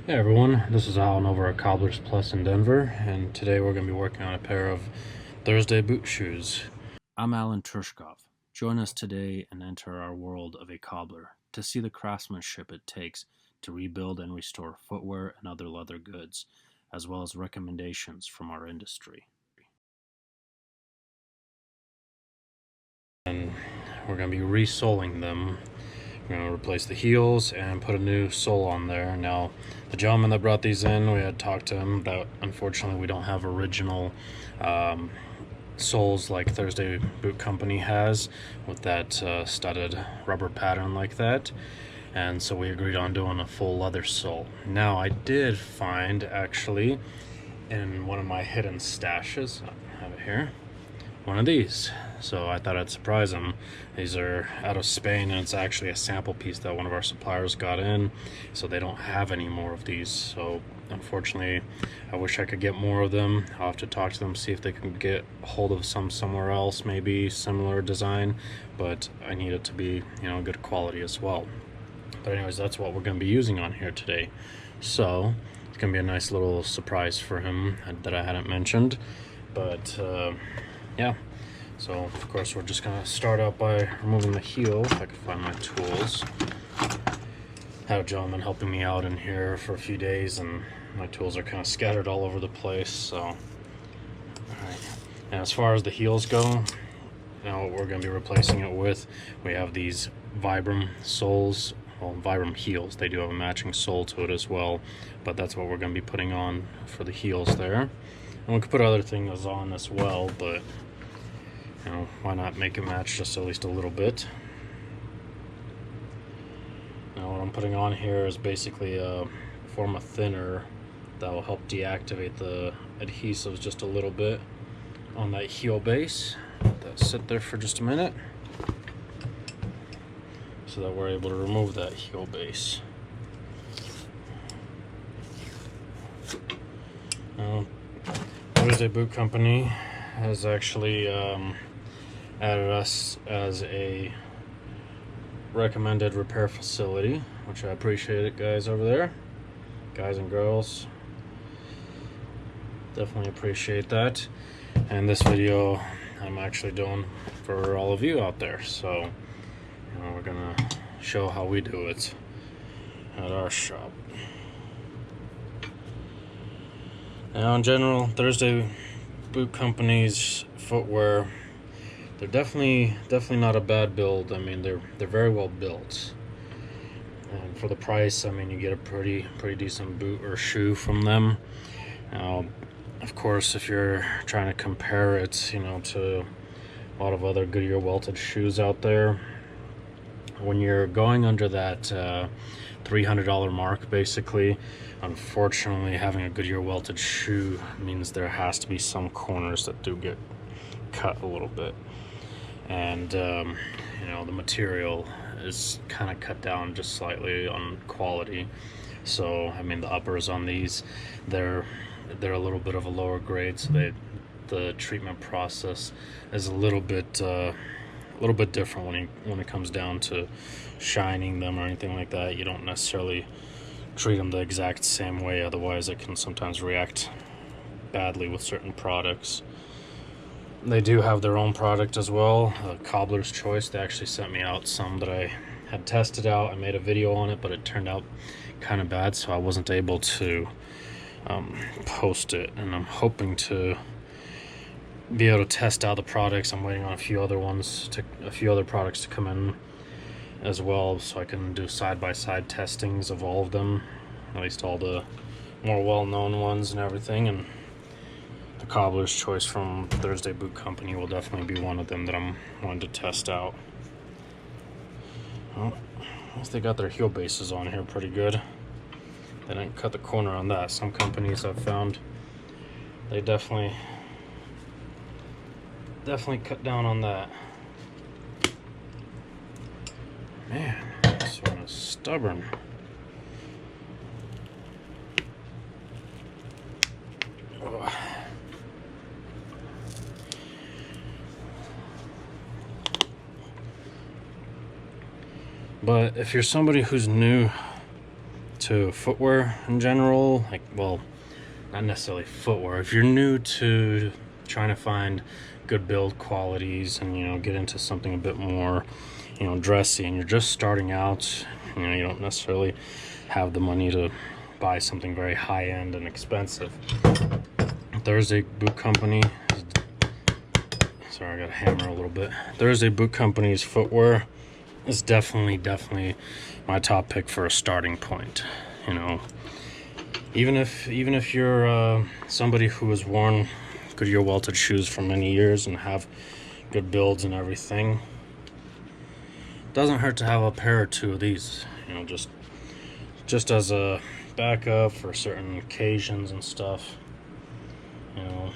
Hey everyone, this is Alan over at Cobblers Plus in Denver, and today we're going to be working on a pair of Thursday boot shoes. I'm Alan Tershkov. Join us today and enter our world of a cobbler to see the craftsmanship it takes to rebuild and restore footwear and other leather goods, as well as recommendations from our industry. And we're going to be resoling them. We're going to replace the heels and put a new sole on there. Now, the gentleman that brought these in, we had talked to him that unfortunately we don't have original soles like Thursday Boot Company has with that studded rubber pattern like that. And so we agreed on doing a full leather sole. Now, I did find actually in one of my hidden stashes, I have it here, one of these. So I thought I'd surprise them. These are out of Spain, and it's actually a sample piece that one of our suppliers got in, so they don't have any more of these. So unfortunately, I wish I could get more of them. I'll have to talk to them, see if they can get a hold of some somewhere else, maybe similar design, but I need it to be, good quality as well. But anyways, that's what we're going to be using on here today. So it's going to be a nice little surprise for him that I hadn't mentioned. But yeah, so of course we're just going to start out by removing the heel, if I can find my tools. I had a gentleman helping me out in here for a few days, and my tools are kind of scattered all over the place. So alright, and as far as the heels go, what we're going to be replacing it with, we have these Vibram soles. Well, Vibram heels, they do have a matching sole to it as well, but that's what we're going to be putting on for the heels there. And we could put other things on as well, but why not make it match just at least a little bit. Now what I'm putting on here is basically a form of thinner that will help deactivate the adhesives just a little bit on that heel base. Let that sit there for just a minute so that we're able to remove that heel base. Now, Thursday Boot Company has actually added us as a recommended repair facility, which I appreciate it, guys over there, guys and girls, definitely appreciate that. And this video I'm actually doing for all of you out there, so we're gonna show how we do it at our shop. Now, in general, Thursday Boot Company's footwear, they're definitely not a bad build. I mean, they're very well built, and for the price, I mean, you get a pretty decent boot or shoe from them. Now, of course, if you're trying to compare it, to a lot of other Goodyear welted shoes out there, when you're going under that $300 mark, basically, unfortunately, having a Goodyear welted shoe means there has to be some corners that do get cut a little bit. And the material is kind of cut down just slightly on quality. So I mean, the uppers on these, they're a little bit of a lower grade, so the treatment process is a little bit different when it comes down to shining them or anything like that. You don't necessarily treat them the exact same way, otherwise it can sometimes react badly with certain products. They do have their own product as well, Cobblers Choice. They actually sent me out some that I had tested out. I made a video on it, but it turned out kind of bad, so I wasn't able to post it. And I'm hoping to be able to test out the products. I'm waiting on a few other products to come in as well, so I can do side-by-side testings of all of them, at least all the more well-known ones and everything. And the Cobbler's Choice from Thursday Boot Company will definitely be one of them that I'm wanting to test out. Well, I guess they got their heel bases on here pretty good. They didn't cut the corner on that. Some companies I've found, they definitely cut down on that. Man, this one is stubborn. Oh. But if you're somebody who's new to footwear in general, like, well, not necessarily footwear, if you're new to trying to find good build qualities and, you know, get into something a bit more, you know, dressy, and you're just starting out, you know, you don't necessarily have the money to buy something very high-end and expensive, Thursday Boot Company, sorry, I gotta hammer a little bit. Thursday Boot Company's footwear is definitely my top pick for a starting point. You know, even if you're somebody who has worn Goodyear welted shoes for many years and have good builds and everything, it doesn't hurt to have a pair or two of these. You know, just as a backup for certain occasions and stuff. You know.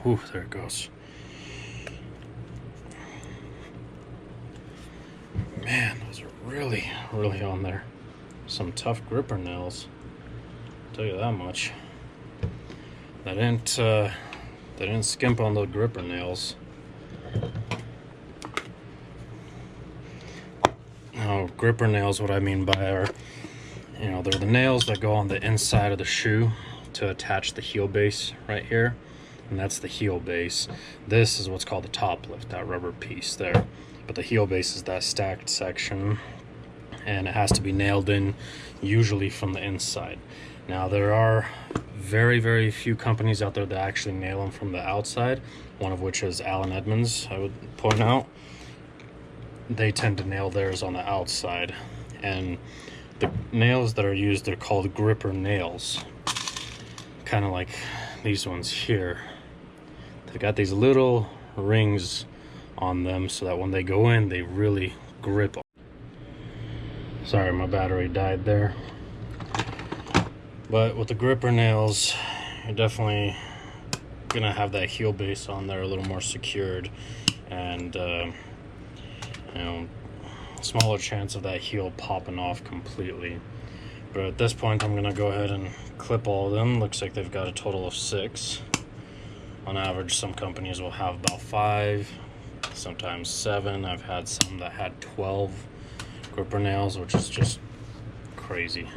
Ooh, there it goes. Man, those are really on there. Some tough gripper nails, I'll tell you that much. They didn't skimp on the gripper nails. Now, gripper nails, what I mean by are, you know, they're the nails that go on the inside of the shoe to attach the heel base right here. And that's the heel base. This is what's called the top lift, that rubber piece there. But the heel base is that stacked section, and it has to be nailed in, usually from the inside. Now, there are very few companies out there that actually nail them from the outside, one of which is Allen Edmonds, I would point out. They tend to nail theirs on the outside. And the nails that are used, they're called gripper nails. Kind of like these ones here. They've got these little rings on them so that when they go in, they really grip them. Sorry, my battery died there. But with the gripper nails, you're definitely gonna have that heel base on there a little more secured, and you know, smaller chance of that heel popping off completely. But at this point, I'm gonna go ahead and clip all of them. Looks like they've got a total of 6. On average, some companies will have about 5, sometimes 7. I've had some that had 12 gripper nails, which is just crazy.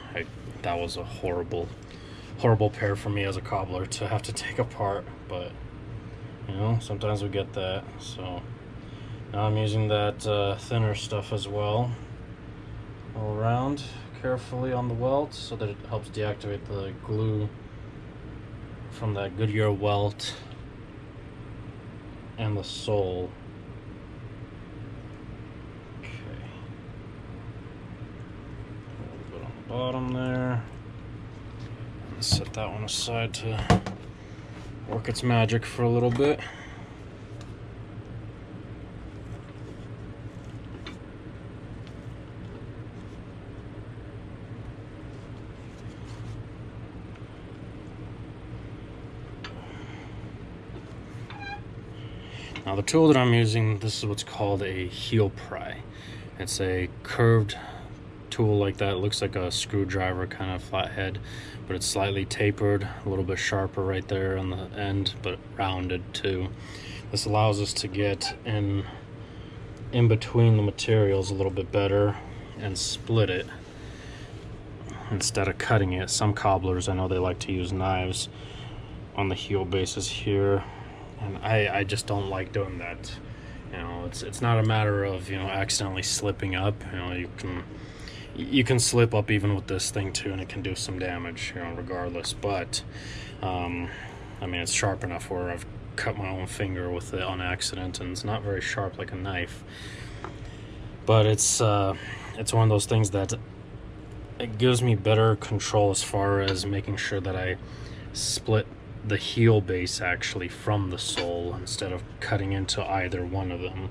That was a horrible pair for me as a cobbler to have to take apart, but you know, sometimes we get that. So now I'm using that thinner stuff as well, all around carefully on the welt so that it helps deactivate the glue from that Goodyear welt and the sole. Okay. A little bit on the bottom there. Let's set that one aside to work its magic for a little bit. Now the tool that I'm using, this is what's called a heel pry. It's a curved tool like that. It looks like a screwdriver kind of flathead, but it's slightly tapered, a little bit sharper right there on the end, but rounded too. This allows us to get in between the materials a little bit better and split it instead of cutting it. Some cobblers, I know they like to use knives on the heel bases here, and I just don't like doing that. You know, it's not a matter of, you know, accidentally slipping up. You know, you can slip up even with this thing too, and it can do some damage, you know, regardless. But I mean, it's sharp enough where I've cut my own finger with it on accident, and it's not very sharp like a knife. But it's one of those things that it gives me better control as far as making sure that I split the heel base actually from the sole instead of cutting into either one of them,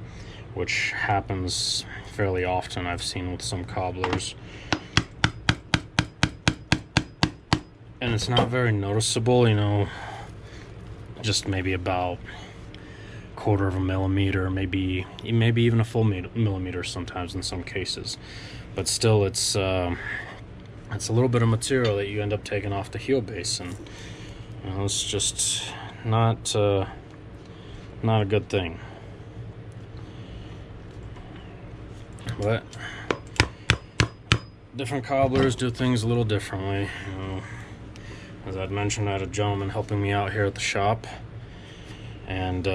which happens fairly often, I've seen with some cobblers. And it's not very noticeable, you know, just maybe about 1/4 of a millimeter, maybe even a full millimeter sometimes in some cases. But still, it's a little bit of material that you end up taking off the heel base, and you know, it's just not a good thing. but different cobblers do things a little differently. You know, as I'd mentioned, I had a gentleman helping me out here at the shop, and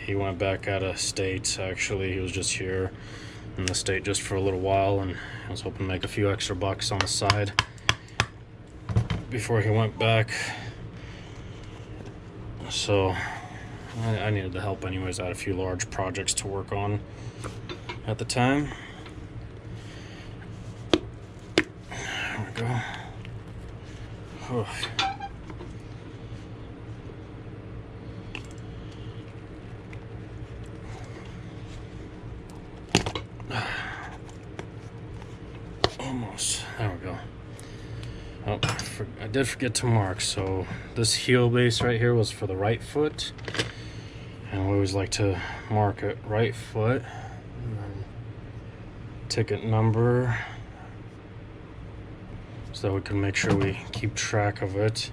he went back out of state. Actually, he was just here in the state just for a little while, and I was hoping to make a few extra bucks on the side before he went back. So I needed the help anyways. I had a few large projects to work on at the time. There we go. Oh. Almost. There we go. Oh, I did forget to mark. So this heel base right here was for the right foot, and we always like to mark it right foot, and then ticket number, so we can make sure we keep track of it,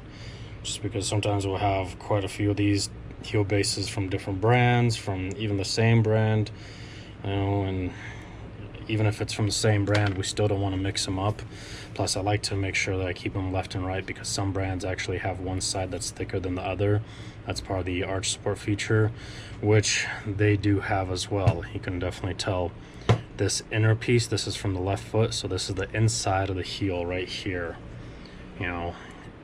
just because sometimes we'll have quite a few of these heel bases from different brands, from even the same brand, you know, and even if it's from the same brand, we still don't want to mix them up. Plus, I like to make sure that I keep them left and right, because some brands actually have one side that's thicker than the other. That's part of the arch support feature, which they do have as well. You can definitely tell this inner piece, this is from the left foot, so this is the inside of the heel right here. You know,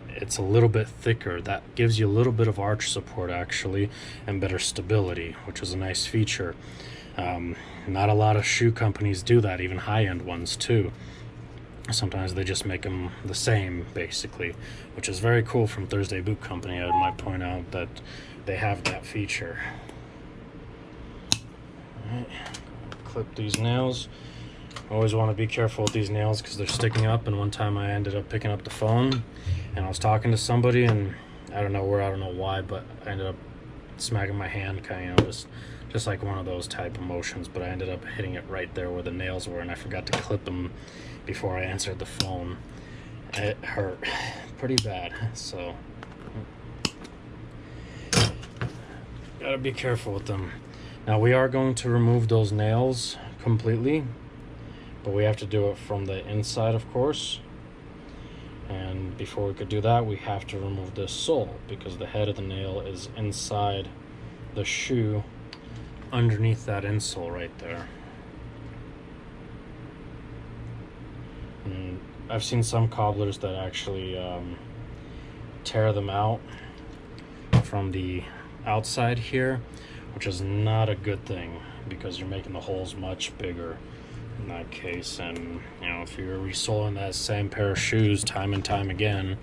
it's a little bit thicker. That gives you a little bit of arch support actually, and better stability, which is a nice feature. Not a lot of shoe companies do that, even high-end ones too. Sometimes they just make them the same basically, which is very cool from Thursday Boot Company. I might point out that they have that feature. All right. Clip these nails. Always want to be careful with these nails because they're sticking up, and one time I ended up picking up the phone and I was talking to somebody, and I don't know why, but I ended up smacking my hand, kind of, you know, just like one of those type of motions, but I ended up hitting it right there where the nails were, and I forgot to clip them before I answered the phone. It hurt pretty bad, so gotta be careful with them. Now we are going to remove those nails completely, but we have to do it from the inside, of course. And before we could do that, we have to remove this sole, because the head of the nail is inside the shoe, underneath that insole right there. And I've seen some cobblers that actually tear them out from the outside here, which is not a good thing, because you're making the holes much bigger in that case. And you know, if you're resoling that same pair of shoes time and time again,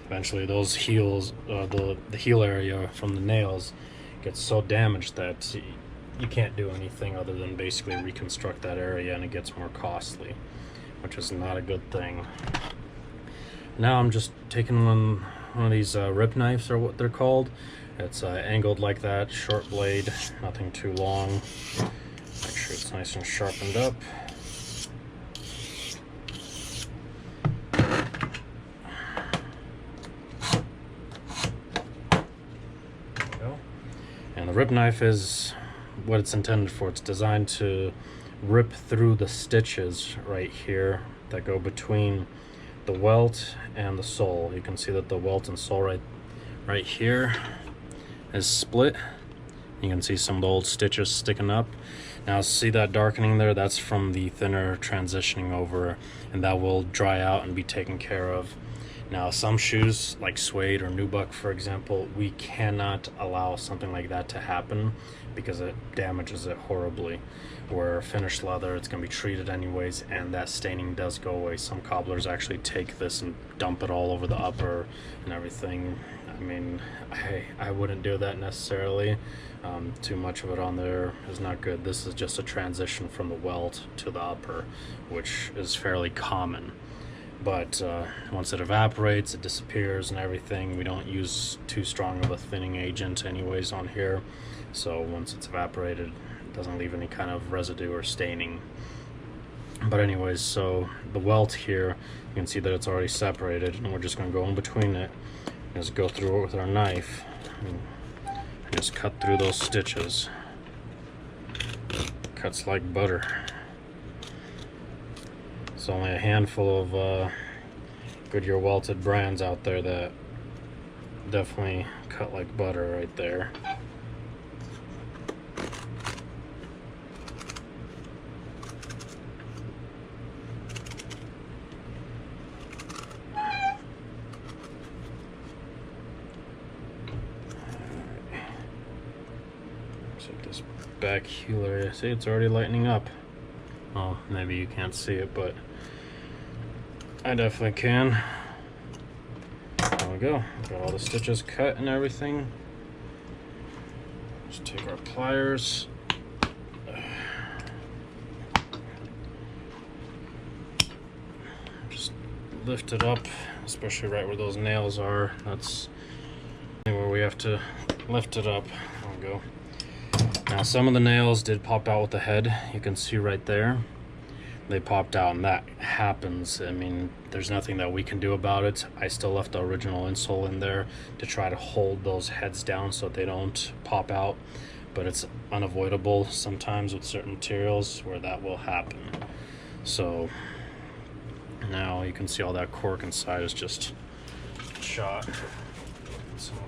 eventually those heels, the heel area from the nails gets so damaged that you can't do anything other than basically reconstruct that area, and it gets more costly, which is not a good thing. Now I'm just taking one of these rip knives, or what they're called. It's angled like that, short blade, nothing too long. Make sure it's nice and sharpened up. There we go. And the rip knife is what it's intended for. It's designed to rip through the stitches right here that go between the welt and the sole. You can see that the welt and sole right here is split. You can see some of the old stitches sticking up. Now see that darkening there? That's from the thinner transitioning over, and that will dry out and be taken care of. Now some shoes like suede or nubuck, for example, we cannot allow something like that to happen because it damages it horribly. Where finished leather, it's going to be treated anyways, and that staining does go away. Some cobblers actually take this and dump it all over the upper and everything. I mean, I wouldn't do that necessarily. Too much of it on there is not good. This is just a transition from the welt to the upper, which is fairly common. But once it evaporates, it disappears and everything. We don't use too strong of a thinning agent anyways on here. So once it's evaporated, it doesn't leave any kind of residue or staining. But anyways, so the welt here, you can see that it's already separated, and we're just going to go in between it. Just go through it with our knife and just cut through those stitches. Cuts like butter. There's only a handful of Goodyear welted brands out there that definitely cut like butter right there. This back heel area, see, it's already lightening up. Well, maybe you can't see it, but I definitely can. There we go. Got all the stitches cut and everything. Just take our pliers. Just lift it up, especially right where those nails are. That's where we have to lift it up. There we go. Now some of the nails did pop out with the head. You can see right there. They popped out, and that happens. I mean, there's nothing that we can do about it. I still left the original insole in there to try to hold those heads down so that they don't pop out. But it's unavoidable sometimes with certain materials where that will happen. So now you can see all that cork inside is just shot. Get some of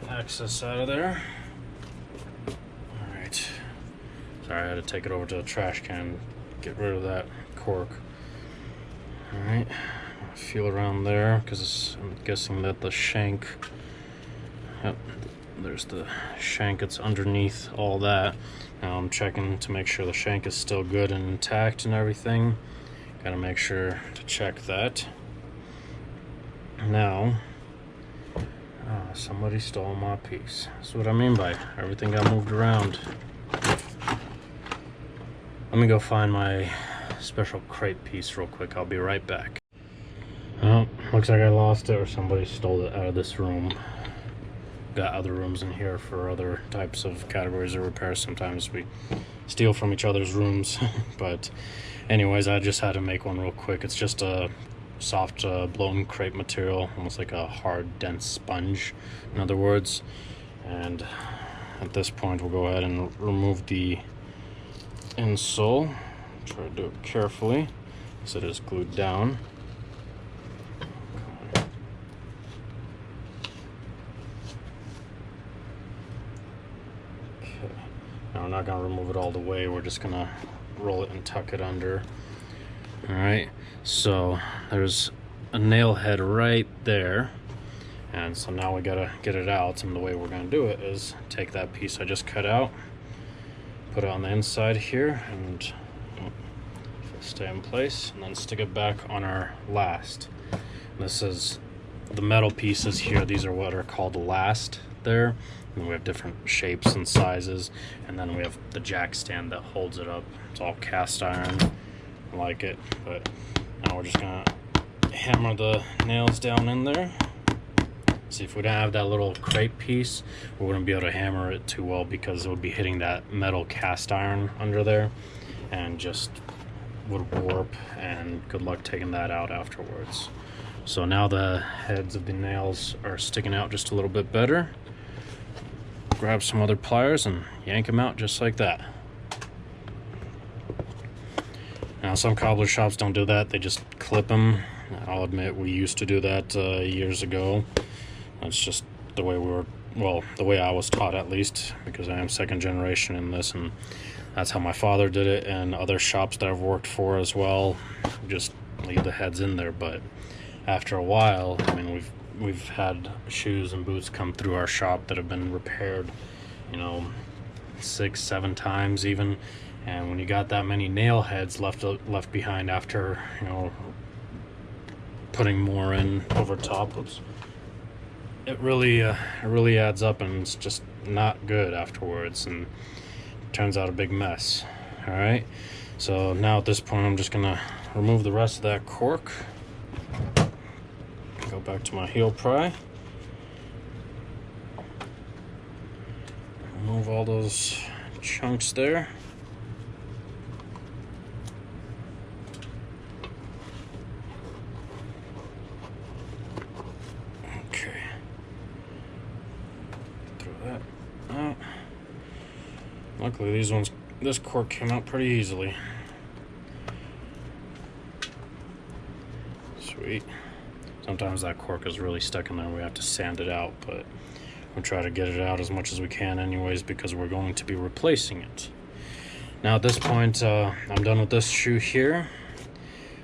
that excess out of there. Sorry, I had to take it over to the trash can, get rid of that cork. Alright, feel around there, because I'm guessing that the shank, yep, there's the shank, it's underneath all that. Now I'm checking to make sure the shank is still good and intact and everything. Gotta make sure to check that. Now, somebody stole my piece. That's what I mean by everything got moved around. Let me go find my special crate piece real quick. I'll be right back. Oh, looks like I lost it or somebody stole it out of this room. Got other rooms in here for other types of categories of repairs. Sometimes we steal from each other's rooms. But anyways, I just had to make one real quick. It's just a soft blown crepe material, almost like a hard, dense sponge, in other words. And at this point, we'll go ahead and remove the insole. Try to do it carefully so it is glued down. Okay. Now we're not going to remove it all the way. We're just going to roll it and tuck it under. Alright, so there's a nail head right there. And so now we got to get it out. And the way we're going to do it is take that piece I just cut out, put it on the inside here, and stay in place, and then stick it back on our last. This is the metal pieces here. These are what are called last there. And we have different shapes and sizes, and then we have the jack stand that holds it up. It's all cast iron. I like it, but now we're just gonna hammer the nails down in there. See, if we didn't have that little crepe piece, we wouldn't be able to hammer it too well because it would be hitting that metal cast iron under there and just would warp, and good luck taking that out afterwards. So now the heads of the nails are sticking out just a little bit better. Grab some other pliers and yank them out just like that. Now some cobbler shops don't do that, they just clip them. I'll admit we used to do that years ago. That's just the way we were, well, the way I was taught at least, because I am second generation in this, and that's how my father did it, and other shops that I've worked for as well. Just leave the heads in there. But after a while, I mean, we've had shoes and boots come through our shop that have been repaired, you know, 6-7 times even. And when you got that many nail heads left behind after, you know, putting more in over top, it really adds up, and it's just not good afterwards, and turns out a big mess. All right, so now at this point I'm just gonna remove the rest of that cork, go back to my heel pry, remove all those chunks there. Luckily this cork came out pretty easily. Sweet. Sometimes that cork is really stuck in there and we have to sand it out, but we'll try to get it out as much as we can anyways, because we're going to be replacing it. Now at this point, I'm done with this shoe here.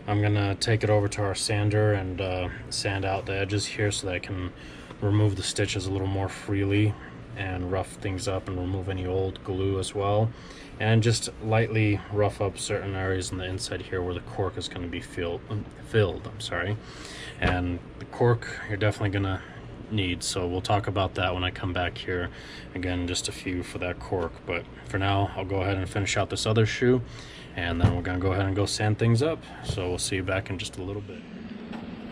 I'm gonna take it over to our sander and sand out the edges here so that I can remove the stitches a little more freely and rough things up and remove any old glue as well, and just lightly rough up certain areas on the inside here where the cork is going to be filled. And the cork you're definitely gonna need, so we'll talk about that when I come back here. Again, just a few for that cork, but for now I'll go ahead and finish out this other shoe, and then we're gonna go ahead and go sand things up. So we'll see you back in just a little bit.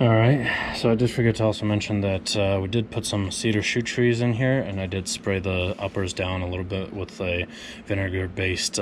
Alright, so I did forget to also mention that we did put some cedar shoe trees in here, and I did spray the uppers down a little bit with a vinegar-based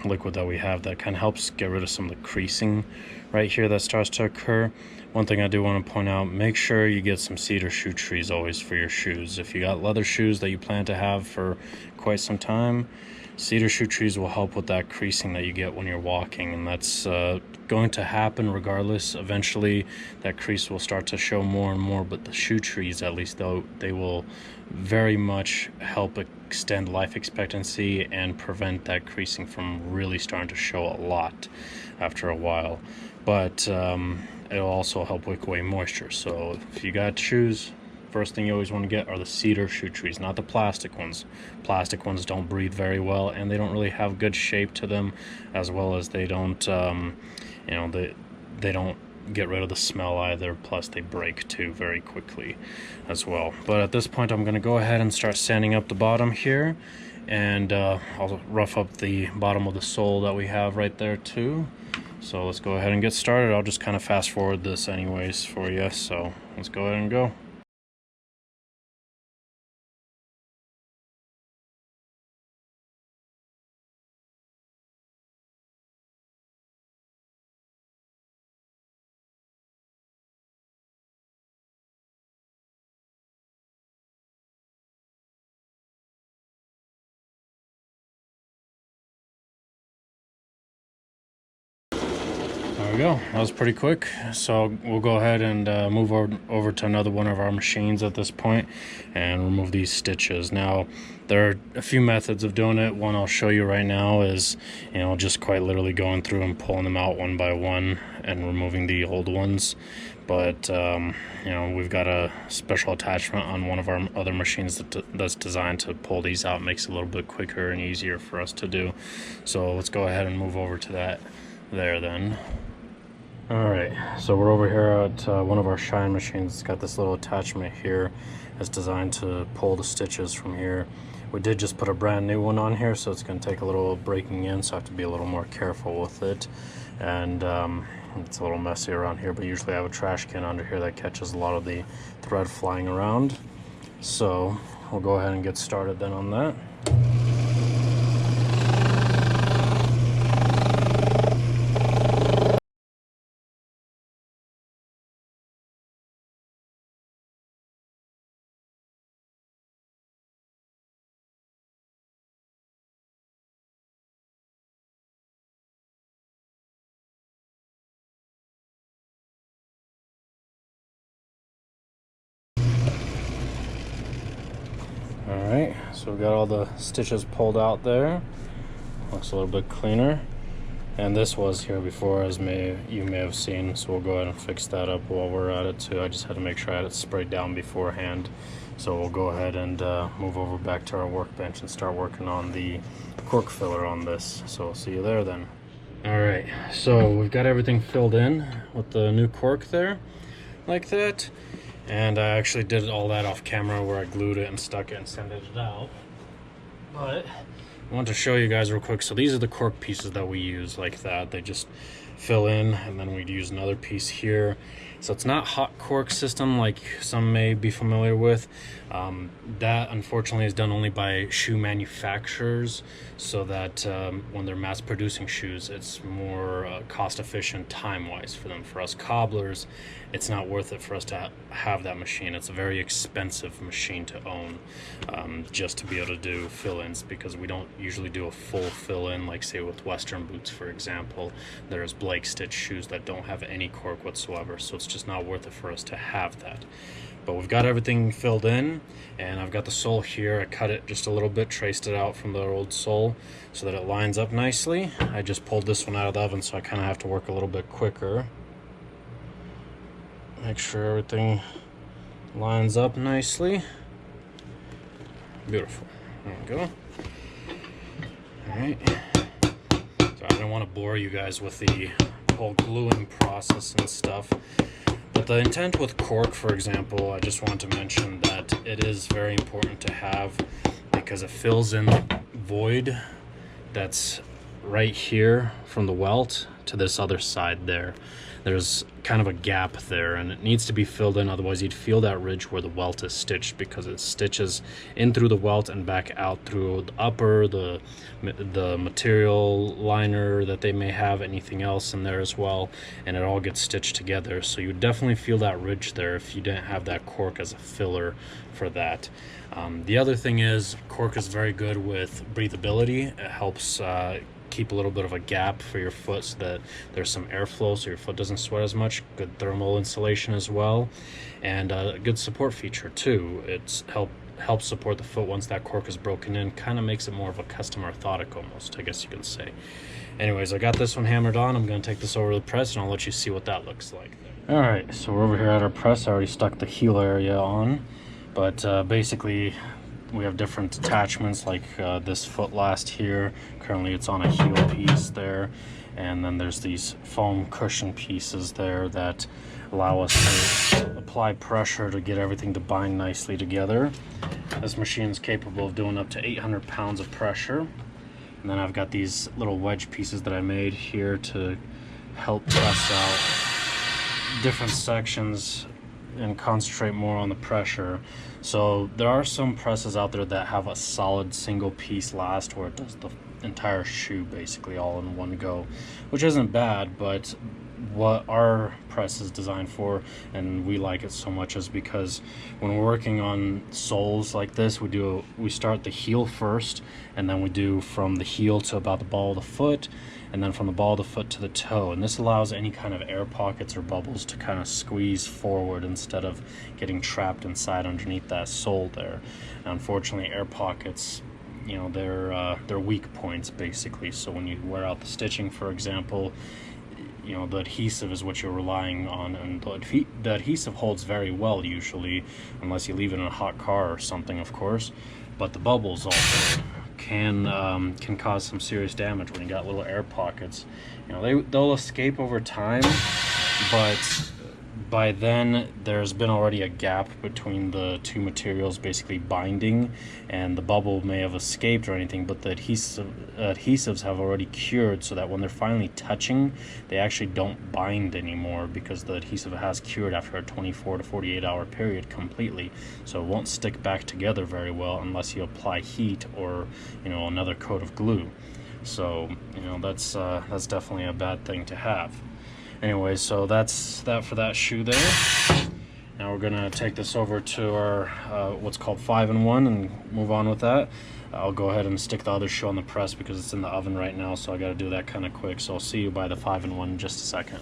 liquid that we have that kind of helps get rid of some of the creasing right here that starts to occur. One thing I do want to point out, make sure you get some cedar shoe trees always for your shoes. If you got leather shoes that you plan to have for quite some time, cedar shoe trees will help with that creasing that you get when you're walking, and that's going to happen regardless. Eventually that crease will start to show more and more, but the shoe trees, at least, though, they will very much help extend life expectancy and prevent that creasing from really starting to show a lot after a while. But it'll also help wick away moisture. So if you got shoes, first thing you always want to get are the cedar shoe trees, not the plastic ones. Plastic ones don't breathe very well, and they don't really have good shape to them, as well as they don't they don't get rid of the smell either, plus they break too very quickly as well. But at this point I'm going to go ahead and start sanding up the bottom here, and I'll rough up the bottom of the sole that we have right there too. So let's go ahead and get started. I'll just kind of fast forward this anyways for you, so let's go ahead and go. There we go. That was pretty quick. So we'll go ahead and move over to another one of our machines at this point and remove these stitches. Now, there are a few methods of doing it. One I'll show you right now is, just quite literally going through and pulling them out one by one and removing the old ones. But we've got a special attachment on one of our other machines that's designed to pull these out. It makes it a little bit quicker and easier for us to do. So let's go ahead and move over to that there then. Alright, so we're over here at one of our shine machines. It's got this little attachment here. It's designed to pull the stitches from here. We did just put a brand new one on here, so it's going to take a little breaking in, so I have to be a little more careful with it. And it's a little messy around here, but usually I have a trash can under here that catches a lot of the thread flying around. So we'll go ahead and get started then on that. Alright, so we've got all the stitches pulled out there. Looks a little bit cleaner. And this was here before, as you may have seen, so we'll go ahead and fix that up while we're at it too. I just had to make sure I had it sprayed down beforehand. So we'll go ahead and move over back to our workbench and start working on the cork filler on this. So I'll see you there then. Alright, so we've got everything filled in with the new cork there, like that. And I actually did all that off camera where I glued it and stuck it and sanded it out. But I want to show you guys real quick. So these are the cork pieces that we use like that. They just fill in, and then we'd use another piece here. So it's not hot cork system like some may be familiar with. That unfortunately is done only by shoe manufacturers, so that when they're mass producing shoes, it's more cost efficient time wise for them. For us cobblers, it's not worth it for us to have that machine. It's a very expensive machine to own, just to be able to do fill-ins, because we don't usually do a full fill-in like say with Western boots, for example. There's leg stitch shoes that don't have any cork whatsoever, so it's just not worth it for us to have that. But we've got everything filled in, and I've got the sole here. I cut it just a little bit, traced it out from the old sole so that it lines up nicely. I just pulled this one out of the oven, so I kind of have to work a little bit quicker. Make sure everything lines up nicely. Beautiful. There we go. Alright. So I don't want to bore you guys with the whole gluing process and stuff. But the intent with cork, for example, I just want to mention that it is very important to have, because it fills in the void that's right here from the welt to this other side there. There's kind of a gap there, and it needs to be filled in, otherwise you'd feel that ridge where the welt is stitched, because it stitches in through the welt and back out through the upper, the material liner that they may have, anything else in there as well, and it all gets stitched together. So you would definitely feel that ridge there if you didn't have that cork as a filler for that. The other thing is, cork is very good with breathability. It helps keep a little bit of a gap for your foot so that there's some airflow so your foot doesn't sweat as much. Good thermal insulation as well, and a good support feature too. It's helps support the foot once that cork is broken in. Kind of makes it more of a custom orthotic almost, I guess you can say. Anyways, I got this one hammered on. I'm going to take this over to the press and I'll let you see what that looks like. Alright, so we're over here at our press. I already stuck the heel area on, but basically we have different attachments, like this foot last here. Currently it's on a heel piece there, and then there's these foam cushion pieces there that allow us to apply pressure to get everything to bind nicely together. This machine is capable of doing up to 800 pounds of pressure. And then I've got these little wedge pieces that I made here to help press out different sections and concentrate more on the pressure. So there are some presses out there that have a solid single piece last where it does the entire shoe basically all in one go, which isn't bad, but what our press is designed for, and we like it so much, is because when we're working on soles like this, we start the heel first, and then we do from the heel to about the ball of the foot, and then from the ball of the foot to the toe. And this allows any kind of air pockets or bubbles to kind of squeeze forward instead of getting trapped inside underneath that sole there. And unfortunately, air pockets, you know, they're weak points basically. So when you wear out the stitching, for example, you know, the adhesive is what you're relying on, and the adhesive holds very well usually, unless you leave it in a hot car or something, of course. But the bubbles also can cause some serious damage when you got little air pockets. You know, they'll escape over time, but by then there's been already a gap between the two materials basically binding, and the bubble may have escaped or anything, but the adhesives have already cured, so that when they're finally touching, they actually don't bind anymore, because the adhesive has cured after a 24 to 48 hour period completely. So it won't stick back together very well unless you apply heat or, you know, another coat of glue. So, you know, that's definitely a bad thing to have. Anyway, so that's that for that shoe there. Now we're gonna take this over to our what's called 5-in-1 and move on with that. I'll go ahead and stick the other shoe on the press because it's in the oven right now, so I gotta do that kind of quick. So I'll see you by the 5-in-1 in just a second.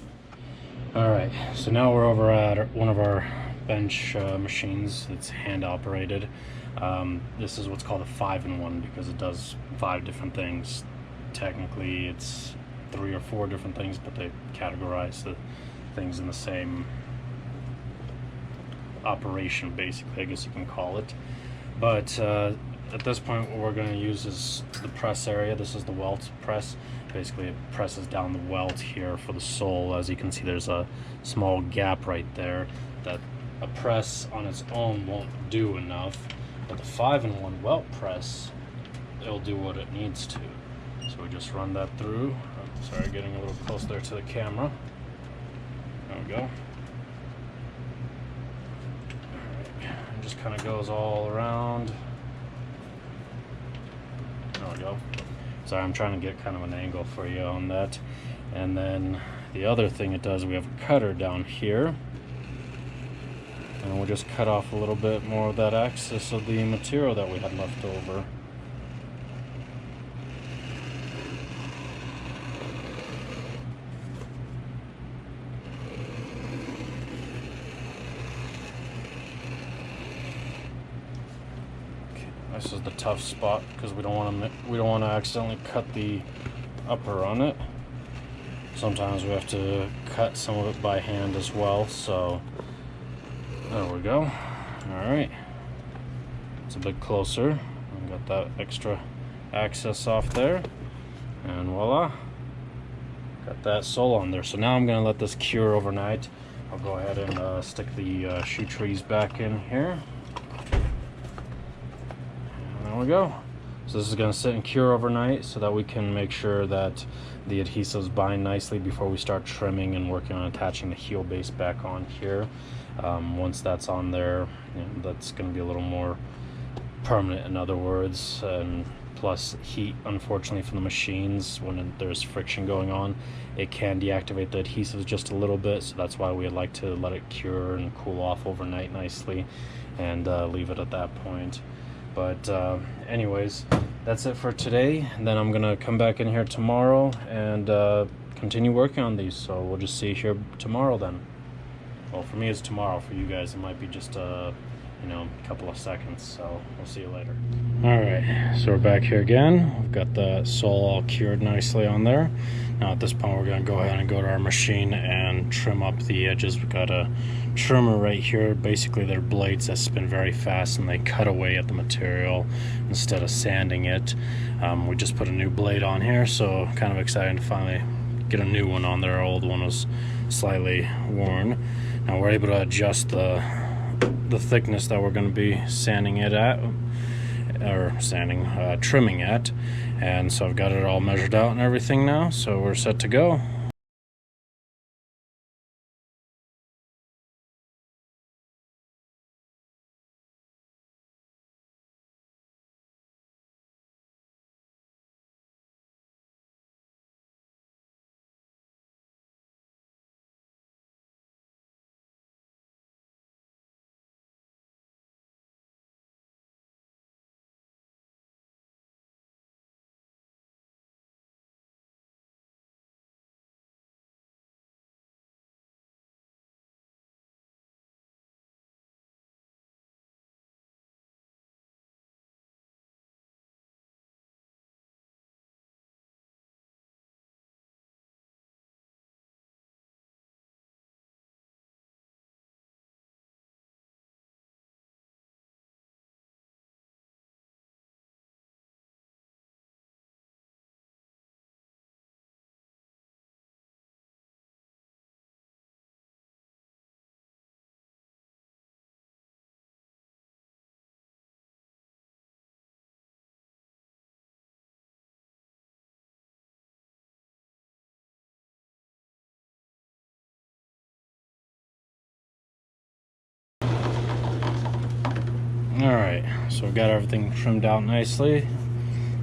Alright, so now we're over at one of our bench machines. It's hand operated. This is what's called a 5-in-1 because it does 5 different things. Technically it's 3 or 4 different things, but they categorize the things in the same operation basically, I guess you can call it. But at this point what we're going to use is the press area. This is the welt press. Basically it presses down the welt here for the sole. As you can see, there's a small gap right there that a press on its own won't do enough, but the 5-in-1 welt press, it'll do what it needs to. So we just run that through. Oh, sorry, getting a little close there to the camera. There we go. Alright, it just kind of goes all around. There we go. Sorry, I'm trying to get kind of an angle for you on that. And then the other thing it does, we have a cutter down here. And we'll just cut off a little bit more of that excess of the material that we had left over. This is the tough spot because we don't want to accidentally cut the upper on it. Sometimes we have to cut some of it by hand as well. So there we go. All right, it's a bit closer. I got that extra access off there, and voila, got that sole on there. So now I'm gonna let this cure overnight. I'll go ahead and stick the shoe trees back in here. And there we go. So this is going to sit and cure overnight so that we can make sure that the adhesives bind nicely before we start trimming and working on attaching the heel base back on here. Once that's on there, that's going to be a little more permanent, in other words, and plus heat, unfortunately, from the machines, when there's friction going on, it can deactivate the adhesives just a little bit. So that's why we like to let it cure and cool off overnight nicely and leave it at that point. But anyways, that's it for today. And then I'm gonna come back in here tomorrow and continue working on these. So we'll just see you here tomorrow then. Well, for me it's tomorrow. For you guys it might be just a couple of seconds. So we'll see you later. All right, so we're back here again. We've got the sole all cured nicely on there. Now at this point we're gonna go ahead and go to our machine and trim up the edges. We've got a trimmer right here. Basically they're blades that spin very fast and they cut away at the material instead of sanding it. We just put a new blade on here, so kind of excited to finally get a new one on there. Our old one was slightly worn. Now we're able to adjust the thickness that we're going to be sanding it at, or trimming at, and so I've got it all measured out and everything now, so we're set to go. Alright, so we've got everything trimmed out nicely,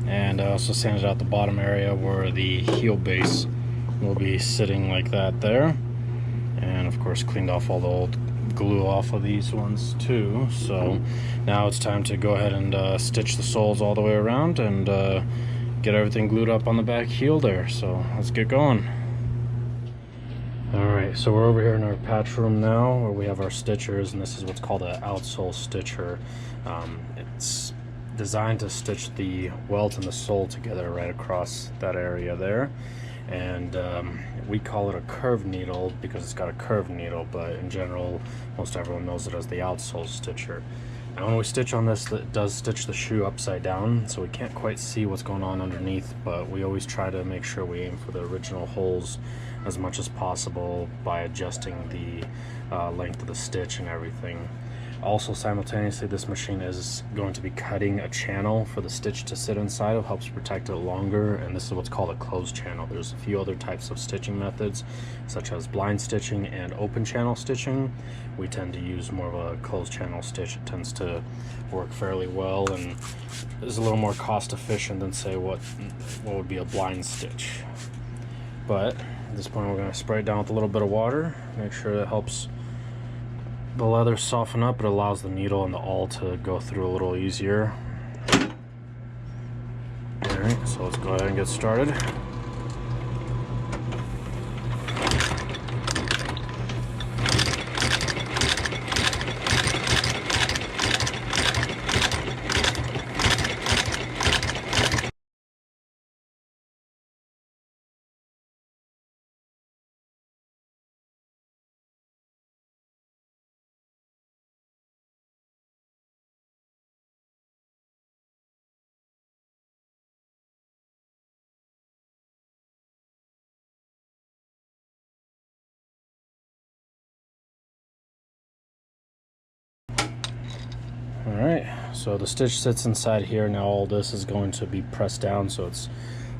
and I also sanded out the bottom area where the heel base will be sitting like that there, and of course cleaned off all the old glue off of these ones too. So now it's time to go ahead and stitch the soles all the way around and get everything glued up on the back heel there. So let's get going. Alright, so we're over here in our patch room now where we have our stitchers, and this is what's called an outsole stitcher. It's designed to stitch the welt and the sole together right across that area there, and we call it a curved needle because it's got a curved needle, but in general most everyone knows it as the outsole stitcher. Now when we stitch on this, it does stitch the shoe upside down, so we can't quite see what's going on underneath, but we always try to make sure we aim for the original holes as much as possible by adjusting the length of the stitch and everything. Also, simultaneously, this machine is going to be cutting a channel for the stitch to sit inside of, helps protect it longer, and this is what's called a closed channel. There's a few other types of stitching methods, such as blind stitching and open channel stitching. We tend to use more of a closed channel stitch. It tends to work fairly well and is a little more cost efficient than, say, what would be a blind stitch. But at this point, we're going to spray it down with a little bit of water, make sure it helps the leather soften up. It allows the needle and the awl to go through a little easier. Alright, so let's go ahead and get started. Alright, so the stitch sits inside here. Now all this is going to be pressed down so it's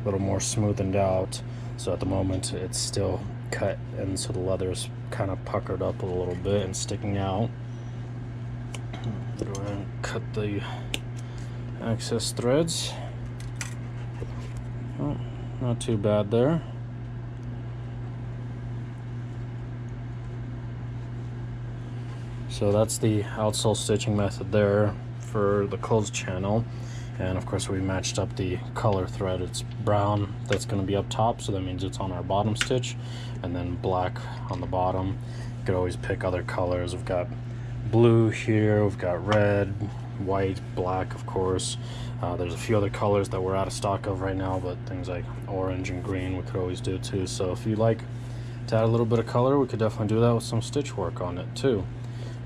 a little more smoothened out. So at the moment it's still cut, and so the leather is kind of puckered up a little bit and sticking out. Go ahead and cut the excess threads. Oh, not too bad there. So that's the outsole stitching method there for the closed channel. And of course we matched up the color thread. It's brown, that's going to be up top, so that means it's on our bottom stitch, and then black on the bottom. You could always pick other colors. We've got blue here, we've got red, white, black, of course. There's a few other colors that we're out of stock of right now, but things like orange and green we could always do too. So if you like to add a little bit of color, we could definitely do that with some stitch work on it too.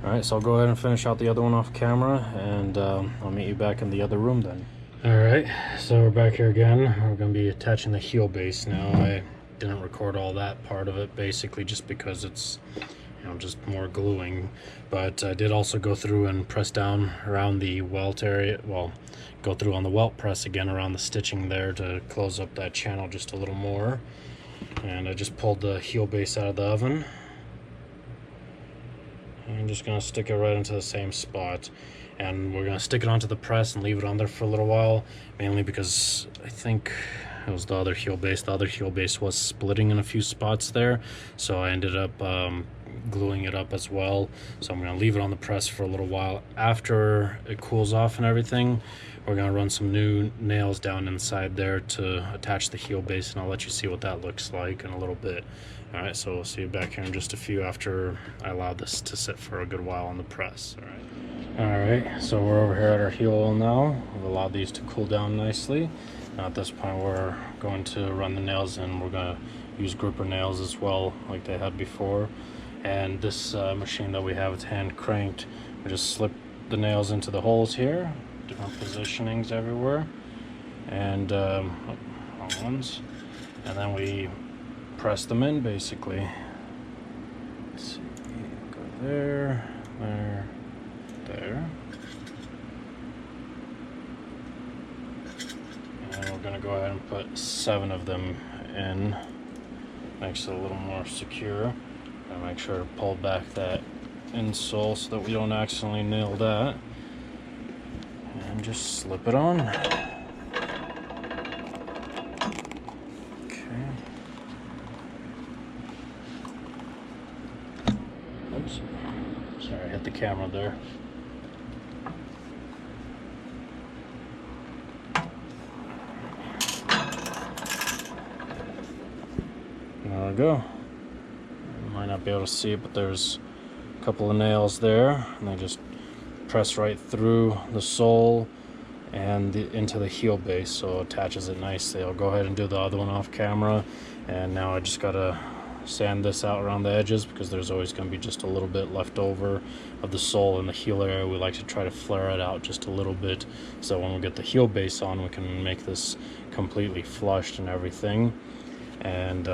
Alright, so I'll go ahead and finish out the other one off camera, and I'll meet you back in the other room then. Alright, so we're back here again. We're going to be attaching the heel base now. I didn't record all that part of it, basically just because it's, you know, just more gluing. But I did also go through and press down around the welt area. Well, go through on the welt press again around the stitching there to close up that channel just a little more. And I just pulled the heel base out of the oven. I'm just going to stick it right into the same spot, and we're going to stick it onto the press and leave it on there for a little while, mainly because I think it was the other heel base. The other heel base was splitting in a few spots there, so I ended up gluing it up as well. So I'm going to leave it on the press for a little while. After it cools off and everything, we're going to run some new nails down inside there to attach the heel base, and I'll let you see what that looks like in a little bit. Alright, so we'll see you back here in just a few after I allow this to sit for a good while on the press. Alright, so we're over here at our heel hole now. We've allowed these to cool down nicely. Now at this point we're going to run the nails in. We're going to use gripper nails as well, like they had before. And this machine that we have, it's hand cranked. We just slip the nails into the holes here, different positionings everywhere, and wrong ones. And then we press them in basically. Let's see, go there, there, there. And we're gonna go ahead and put 7 of them in. Makes it a little more secure. And make sure to pull back that insole so that we don't accidentally nail that. And just slip it on. Oops. Sorry, I hit the camera there. There we go. You might not be able to see it, but there's a couple of nails there, and they just press right through the sole and into the heel base, so it attaches it nicely. I'll go ahead and do the other one off camera, and now I just gotta sand this out around the edges because there's always going to be just a little bit left over of the sole in the heel area. We like to try to flare it out just a little bit, so when we get the heel base on, we can make this completely flushed and everything. And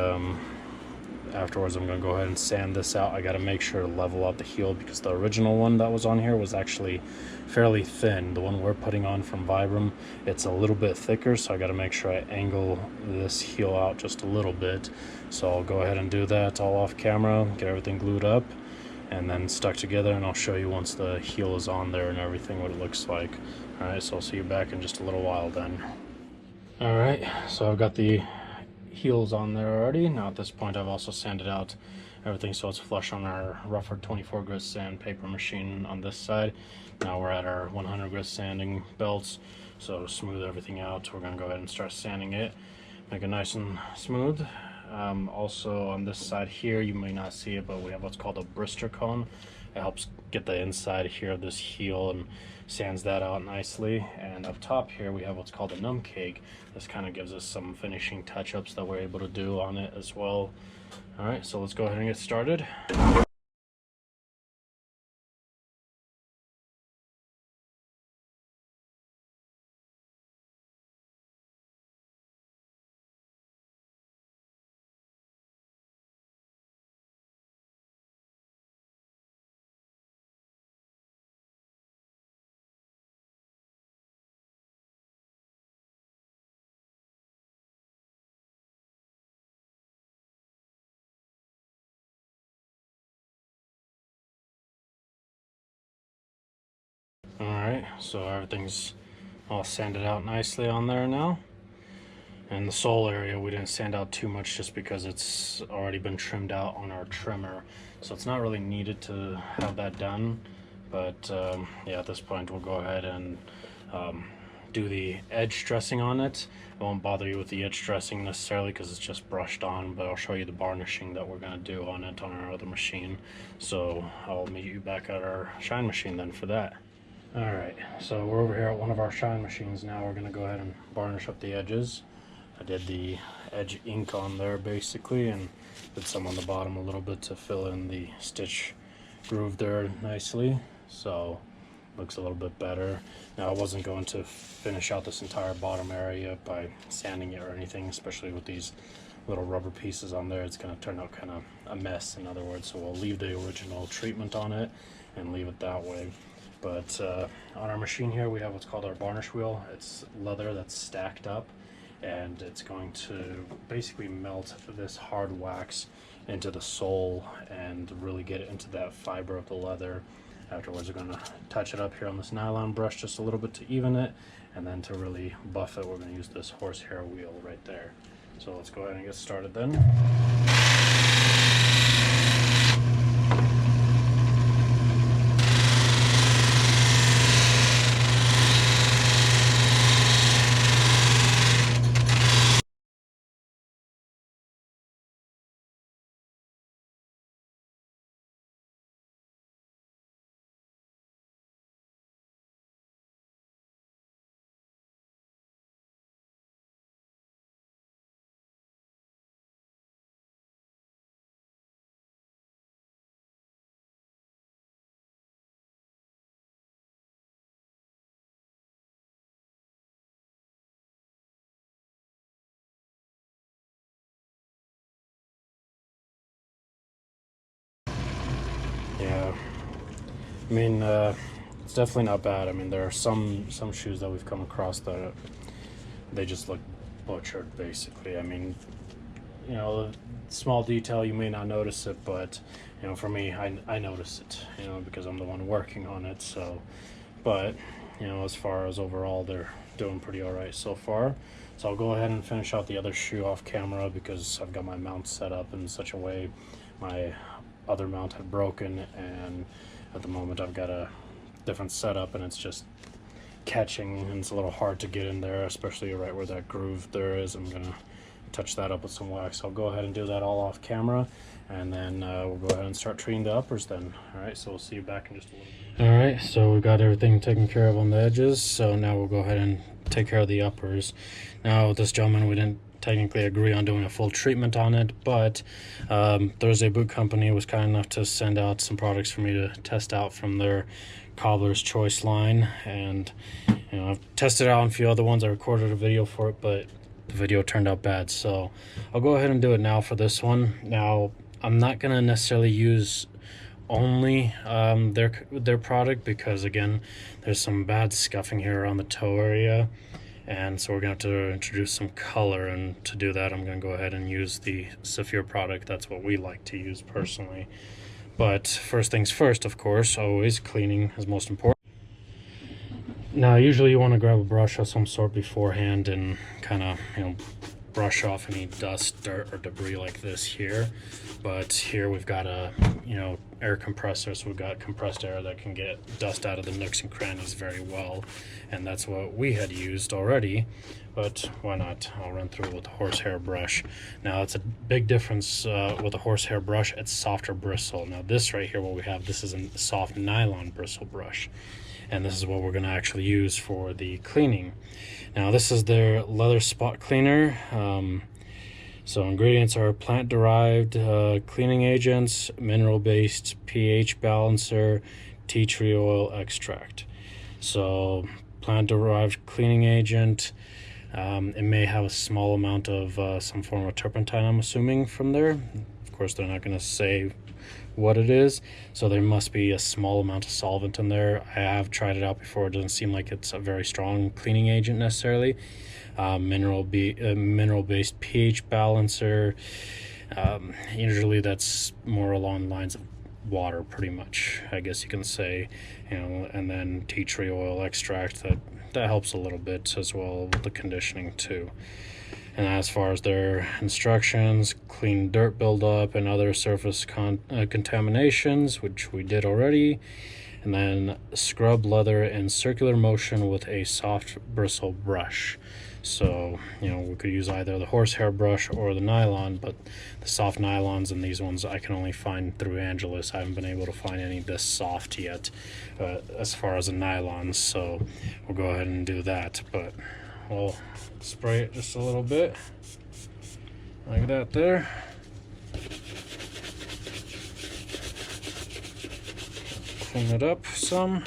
afterwards I'm going to go ahead and sand this out. I got to make sure to level out the heel because the original one that was on here was actually fairly thin. The one we're putting on from Vibram, it's a little bit thicker, so I got to make sure I angle this heel out just a little bit. So I'll go ahead and do that all off camera, get everything glued up and then stuck together, and I'll show you once the heel is on there and everything what it looks like. Alright, so I'll see you back in just a little while then. Alright, so I've got the heels on there already. Now at this point I've also sanded out everything so it's flush on our Rufford 24 grit sandpaper machine on this side. Now we're at our 100 grit sanding belts, so to smooth everything out we're going to go ahead and start sanding it, make it nice and smooth. Also on this side here, you may not see it, but we have what's called a brister cone. It helps get the inside here of this heel and sands that out nicely. And up top here we have what's called a numb cake. This kind of gives us some finishing touch-ups that we're able to do on it as well. Alright, so let's go ahead and get started. Alright, so everything's all sanded out nicely on there now. And the sole area we didn't sand out too much just because it's already been trimmed out on our trimmer, so it's not really needed to have that done. But yeah, at this point we'll go ahead and do the edge dressing on it. I won't bother you with the edge dressing necessarily because it's just brushed on, but I'll show you the varnishing that we're going to do on it on our other machine. So I'll meet you back at our shine machine then for that. Alright, so we're over here at one of our shine machines now. We're going to go ahead and varnish up the edges. I did the edge ink on there basically, and did some on the bottom a little bit to fill in the stitch groove there nicely, so looks a little bit better. Now I wasn't going to finish out this entire bottom area by sanding it or anything, especially with these little rubber pieces on there. It's going to turn out kind of a mess, in other words, so we'll leave the original treatment on it and leave it that way. But on our machine here we have what's called our varnish wheel. It's leather that's stacked up, and it's going to basically melt this hard wax into the sole and really get it into that fiber of the leather. Afterwards we're going to touch it up here on this nylon brush just a little bit to even it, and then to really buff it we're going to use this horsehair wheel right there. So let's go ahead and get started then. Yeah, I mean, it's definitely not bad. I mean, there are some shoes that we've come across that they just look butchered, basically. I mean, you know, small detail you may not notice it, but you know, for me, I notice it, you know, because I'm the one working on it. So, but you know, as far as overall, they're doing pretty all right so far. So I'll go ahead and finish out the other shoe off camera because I've got my mount set up in such a way. My other mount had broken, and at the moment I've got a different setup, and it's just catching, and it's a little hard to get in there, especially right where that groove there is. I'm gonna touch that up with some wax. I'll go ahead and do that all off camera, and then we'll go ahead and start treating the uppers then. Alright, so we'll see you back in just a little bit. Alright, so we got everything taken care of on the edges, so now we'll go ahead and take care of the uppers. Now with this gentleman, we didn't technically agree on doing a full treatment on it, but Thursday Boot Company was kind enough to send out some products for me to test out from their Cobblers Choice line, and you know, I've tested out on a few other ones. I recorded a video for it, but the video turned out bad, so I'll go ahead and do it now for this one. Now I'm not gonna necessarily use only their product, because again, there's some bad scuffing here around the toe area, and so we're gonna have to introduce some color, and to do that I'm gonna go ahead and use the Saphir product. That's what we like to use personally. But first things first, of course, always cleaning is most important. Now usually you want to grab a brush of some sort beforehand and kind of, you know, brush off any dust, dirt, or debris like this here. But here we've got a, you know, air compressor, so we've got compressed air that can get dust out of the nooks and crannies very well, and that's what we had used already. But why not? I'll run through it with a horsehair brush. Now it's a big difference with a horsehair brush. It's softer bristle. Now this right here, what we have, this is a soft nylon bristle brush, and this is what we're going to actually use for the cleaning. Now this is their leather spot cleaner. So ingredients are plant-derived cleaning agents, mineral-based pH balancer, tea tree oil extract. So plant-derived cleaning agent, it may have a small amount of some form of turpentine, I'm assuming, from there. Of course, they're not going to say what it is, so there must be a small amount of solvent in there. I have tried it out before. It doesn't seem like it's a very strong cleaning agent necessarily. Mineral-based pH balancer, usually that's more along the lines of water, pretty much, I guess you can say, and then tea tree oil extract that helps a little bit as well with the conditioning too. And as far as their instructions, clean dirt buildup and other surface contaminations, which we did already, and then scrub leather in circular motion with a soft bristle brush. So, we could use either the horsehair brush or the nylon, but the soft nylons and these ones I can only find through Angelus. I haven't been able to find any this soft yet as far as the nylons, so we'll go ahead and do that. But we'll spray it just a little bit, like that there. Clean it up some.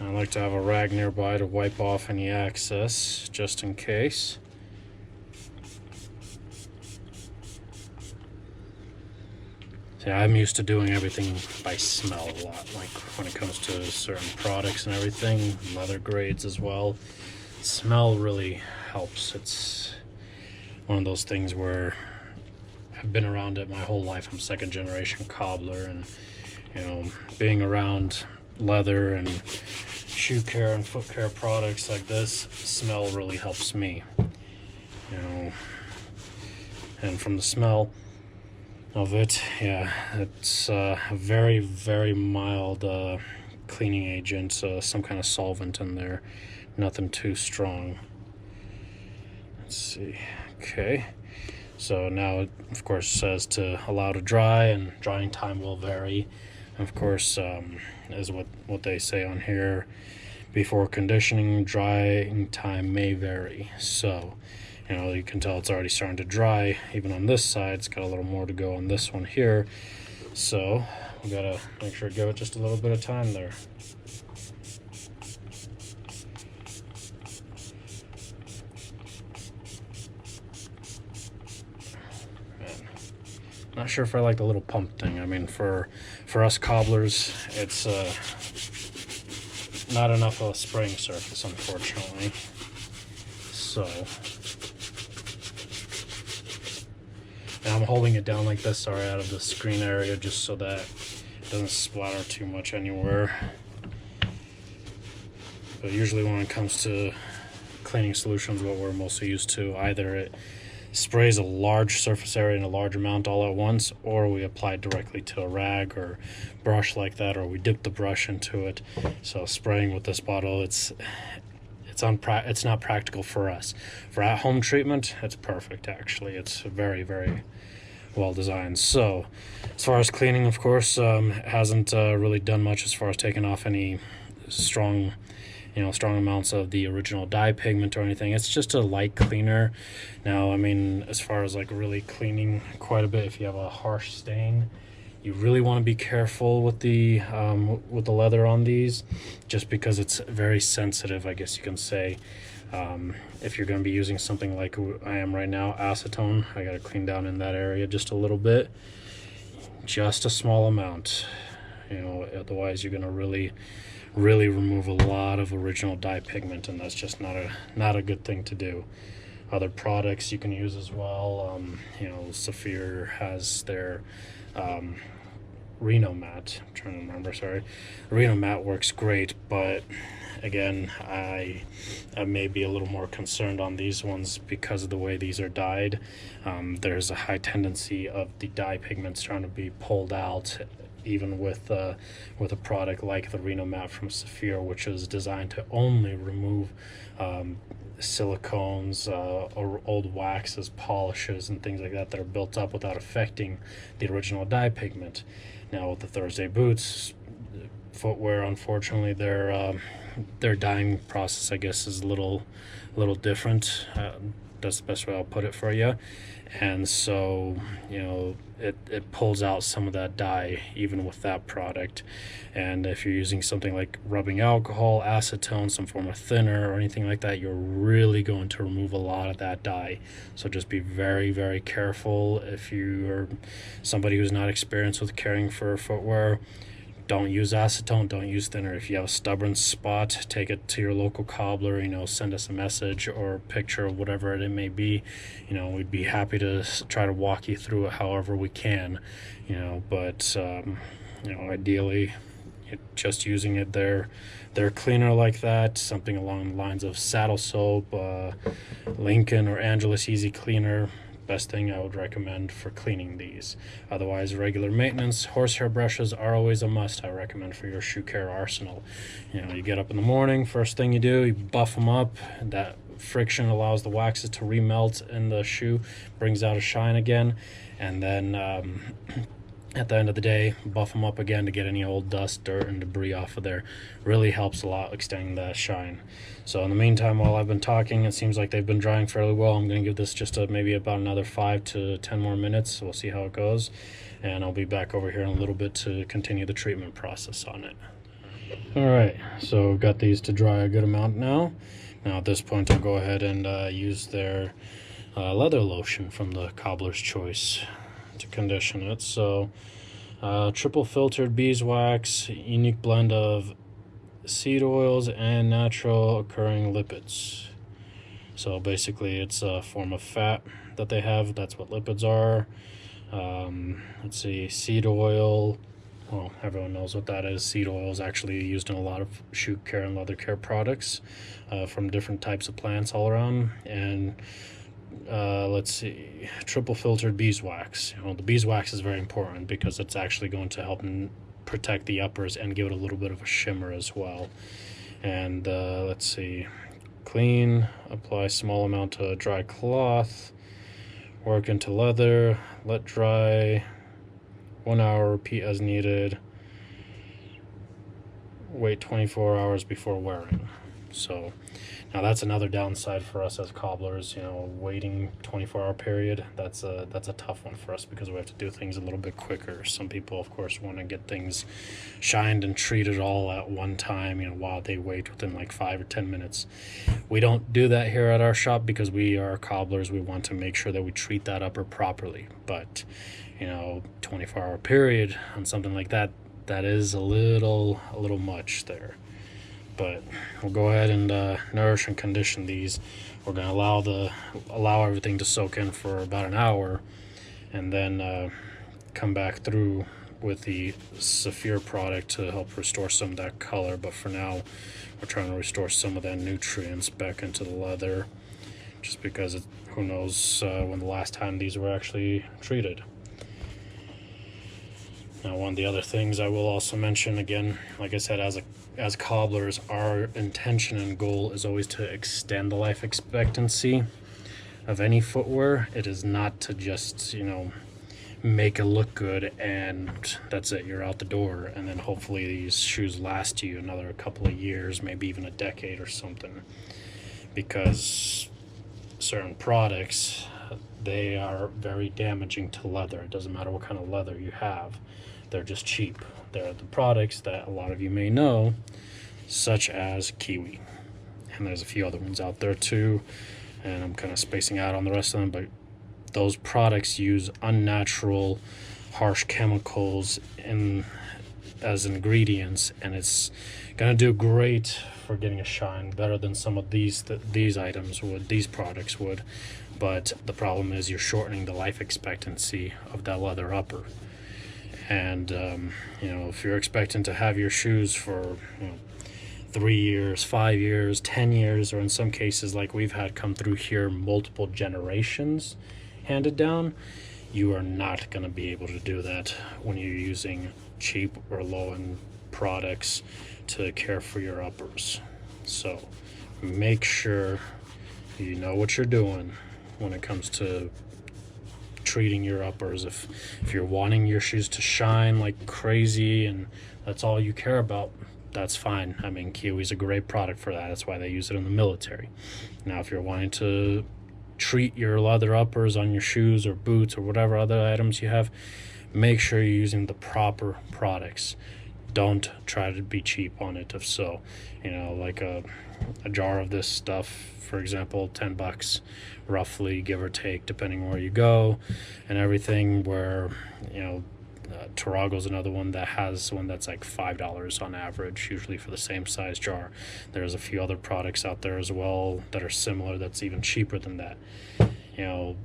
I like to have a rag nearby to wipe off any excess, just in case. See, I'm used to doing everything by smell a lot, like when it comes to certain products and everything, leather grades as well. Smell really helps. It's one of those things where I've been around it my whole life. I'm second generation cobbler, and being around leather and shoe care and foot care products like this, smell really helps me. And from the smell of it, it's a very, very mild cleaning agent, some kind of solvent in there, nothing too strong. Let's see. Okay, so now it of course says to allow to dry, and drying time will vary. Of course, is what they say on here. Before conditioning, drying time may vary. So, you can tell it's already starting to dry. Even on this side, it's got a little more to go on this one here. So, we gotta make sure to give it just a little bit of time there. Not sure if I like the little pump thing. I mean, for us cobblers, it's not enough of a spraying surface, unfortunately. So, and I'm holding it down like this, out of the screen area, just so that it doesn't splatter too much anywhere. But usually when it comes to cleaning solutions, what we're mostly used to, either it sprays a large surface area in a large amount all at once, or we apply it directly to a rag or brush like that, or we dip the brush into it. So spraying with this bottle, it's not practical for us. For at-home treatment, it's perfect. Actually, it's very, very well designed. So as far as cleaning, of course, it hasn't really done much as far as taking off any strong amounts of the original dye pigment or anything. It's just a light cleaner. Now, I mean, as far as like really cleaning quite a bit, if you have a harsh stain, you really want to be careful with the leather on these, just because it's very sensitive, I guess you can say. If you're going to be using something like I am right now, acetone, I got to clean down in that area just a little bit, just a small amount. Otherwise you're going to really remove a lot of original dye pigment, and that's just not a good thing to do. Other products you can use as well. Saphir has their Reno Matte. I'm trying to remember, sorry. Reno Matte works great, but again, I may be a little more concerned on these ones because of the way these are dyed. There's a high tendency of the dye pigments trying to be pulled out, even with a product like the Reno Matte from Saphir, which is designed to only remove silicones or old waxes, polishes, and things like that are built up without affecting the original dye pigment. Now with the Thursday boots footwear, unfortunately, their dyeing process, I guess, is a little different. That's the best way I'll put it for you. And so, it pulls out some of that dye even with that product. And if you're using something like rubbing alcohol, acetone, some form of thinner or anything like that, you're really going to remove a lot of that dye. So just be very, very careful. If you're somebody who's not experienced with caring for footwear, Don't use acetone, don't use thinner. If you have a stubborn spot, take it to your local cobbler, send us a message or a picture of whatever it may be. We'd be happy to try to walk you through it however we can, but ideally just using it their cleaner like that, something along the lines of Saddle Soap, Lincoln or Angelus Easy Cleaner. Best thing I would recommend for cleaning these. Otherwise, regular maintenance, horsehair brushes are always a must. I recommend for your shoe care arsenal. You get up in the morning, first thing you do, you buff them up. That friction allows the waxes to remelt in the shoe, brings out a shine again, and then at the end of the day, buff them up again to get any old dust, dirt, and debris off of there. Really helps a lot extending that shine. So in the meantime, while I've been talking, it seems like they've been drying fairly well. I'm going to give this just maybe about another 5 to 10 more minutes. We'll see how it goes, and I'll be back over here in a little bit to continue the treatment process on it. Alright, so I've got these to dry a good amount now. Now at this point, I'll go ahead and use their leather lotion from the Cobblers Choice to condition it. So triple filtered beeswax, unique blend of seed oils and natural occurring lipids. So basically it's a form of fat that they have. That's what lipids are. Let's see, seed oil, well, everyone knows what that is. Seed oil is actually used in a lot of shoe care and leather care products from different types of plants all around. And let's see, triple filtered beeswax. The beeswax is very important because it's actually going to help protect the uppers and give it a little bit of a shimmer as well. And let's see, clean, apply small amount to dry cloth, work into leather, let dry, 1 hour, repeat as needed, wait 24 hours before wearing. So now that's another downside for us as cobblers, waiting 24-hour period. That's a tough one for us because we have to do things a little bit quicker. Some people, of course, want to get things shined and treated all at one time, while they wait within like 5 or 10 minutes. We don't do that here at our shop because we are cobblers. We want to make sure that we treat that upper properly. But 24-hour period on something like that, that is a little much there. But we'll go ahead and nourish and condition these. We're going to allow everything to soak in for about an hour, and then come back through with the Saphir product to help restore some of that color. But for now, we're trying to restore some of that nutrients back into the leather, just because who knows when the last time these were actually treated. Now, one of the other things I will also mention, again, like I said, as cobblers, our intention and goal is always to extend the life expectancy of any footwear. It is not to just, make it look good and that's it, you're out the door, and then hopefully these shoes last you another couple of years, maybe even a decade or something. Because certain products, they are very damaging to leather. It doesn't matter what kind of leather you have. They're just cheap. They're the products that a lot of you may know, such as Kiwi. And there's a few other ones out there too, and I'm kind of spacing out on the rest of them, but those products use unnatural, harsh chemicals as ingredients, and it's gonna do great for getting a shine, better than some of these items would, these products would. But the problem is you're shortening the life expectancy of that leather upper. And if you're expecting to have your shoes for 3 years, 5 years, 10 years, or in some cases like we've had come through here, multiple generations handed down, you are not going to be able to do that when you're using cheap or low-end products to care for your uppers. So make sure you know what you're doing when it comes to treating your uppers. If you're wanting your shoes to shine like crazy and that's all you care about, that's fine. I mean, Kiwi's a great product for that. That's why they use it in the military. Now, if you're wanting to treat your leather uppers on your shoes or boots or whatever other items you have, make sure you're using the proper products. Don't try to be cheap on it. If so, like a jar of this stuff, for example, $10 roughly, give or take, depending where you go and everything, where Tarago's another one that has one that's like $5 on average, usually for the same size jar. There's a few other products out there as well that are similar that's even cheaper than that. You know,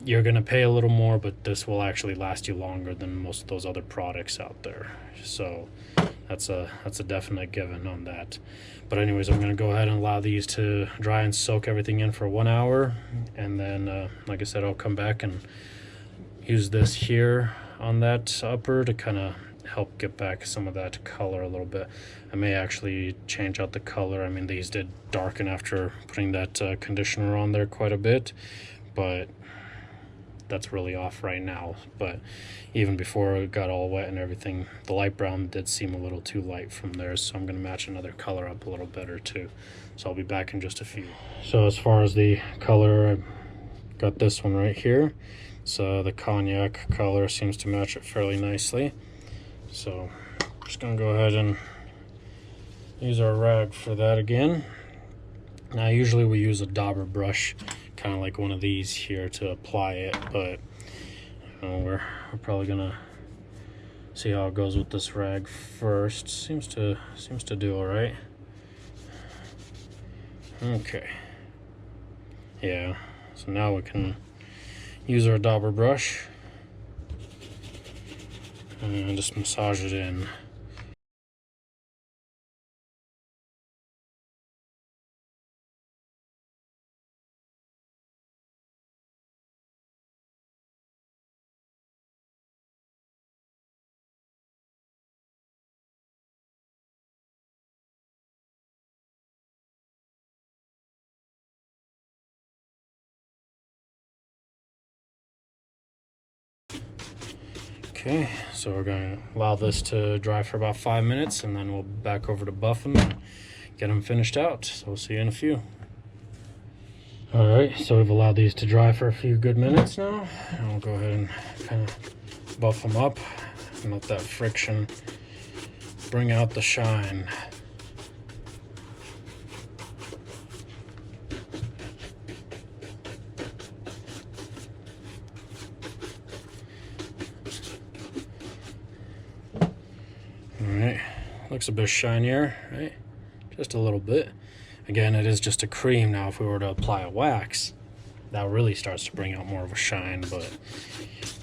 you're gonna pay a little more, but this will actually last you longer than most of those other products out there. So that's a definite given on that. But anyways, I'm gonna go ahead and allow these to dry and soak everything in for 1 hour, and then like I said, I'll come back and use this here on that upper to kind of help get back some of that color a little bit. I may actually change out the color. I mean, these did darken after putting that conditioner on there quite a bit, but that's really off right now. But even before it got all wet and everything, the light brown did seem a little too light from there, so I'm going to match another color up a little better too. So I'll be back in just a few. So as far as the color, I got this one right here. So the cognac color seems to match it fairly nicely. So I'm just going to go ahead and use our rag for that again. Now usually we use a dauber brush, kind of like one of these here, to apply it, but we're probably gonna see how it goes with this rag first. Seems to do all right. Okay, yeah, so now we can use our dauber brush and just massage it in. Okay, so we're going to allow this to dry for about 5 minutes, and then we'll back over to buff them and get them finished out. So we'll see you in a few. Alright, so we've allowed these to dry for a few good minutes now, and we'll go ahead and kind of buff them up and let that friction bring out the shine. Alright, looks a bit shinier, right? Just a little bit. Again, it is just a cream. Now if we were to apply a wax, that really starts to bring out more of a shine, but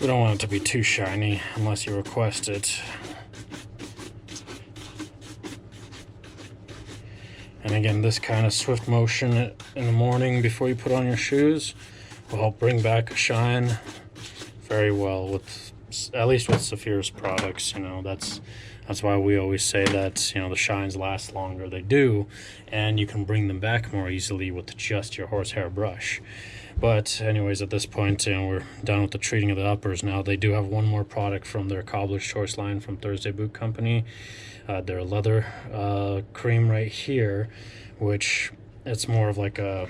we don't want it to be too shiny unless you request it. And again, this kind of swift motion in the morning before you put on your shoes will help bring back a shine very well, with at least with Saphir's products. You know, that's why we always say that, you know, the shines last longer. They do, and you can bring them back more easily with just your horsehair brush. But anyways, at this point, you know, we're done with the treating of the uppers now. They do have one more product from their Cobblers Choice line from Thursday Boot Company. Their leather cream right here, which it's more of like a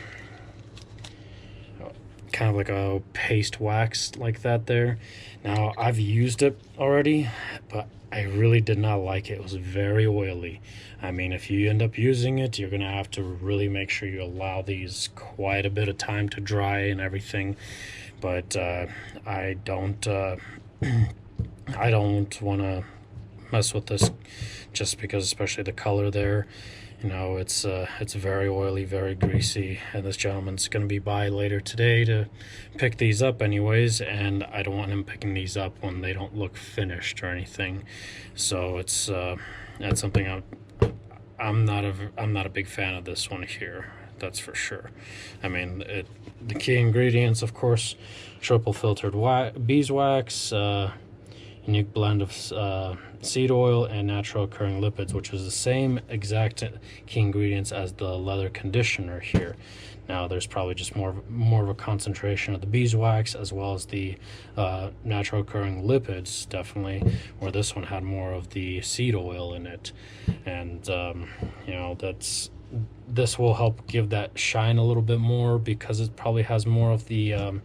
kind of like a paste wax like that there. Now I've used it already, but I really did not like it. It was very oily. I mean, if you end up using it, you're gonna have to really make sure you allow these quite a bit of time to dry and everything. But I don't I don't want to mess with this, just because, especially the color there, you know, it's very oily, very greasy, and this gentleman's going to be by later today to pick these up anyways, and I don't want him picking these up when they don't look finished or anything. So it's that's something I'm not a big fan of this one here, that's for sure. I mean, the key ingredients, of course: triple filtered beeswax, unique blend of seed oil and natural occurring lipids, which is the same exact key ingredients as the leather conditioner here. Now there's probably just more of a concentration of the beeswax, as well as the natural occurring lipids, definitely, where this one had more of the seed oil in it. And you know, this will help give that shine a little bit more, because it probably has more of the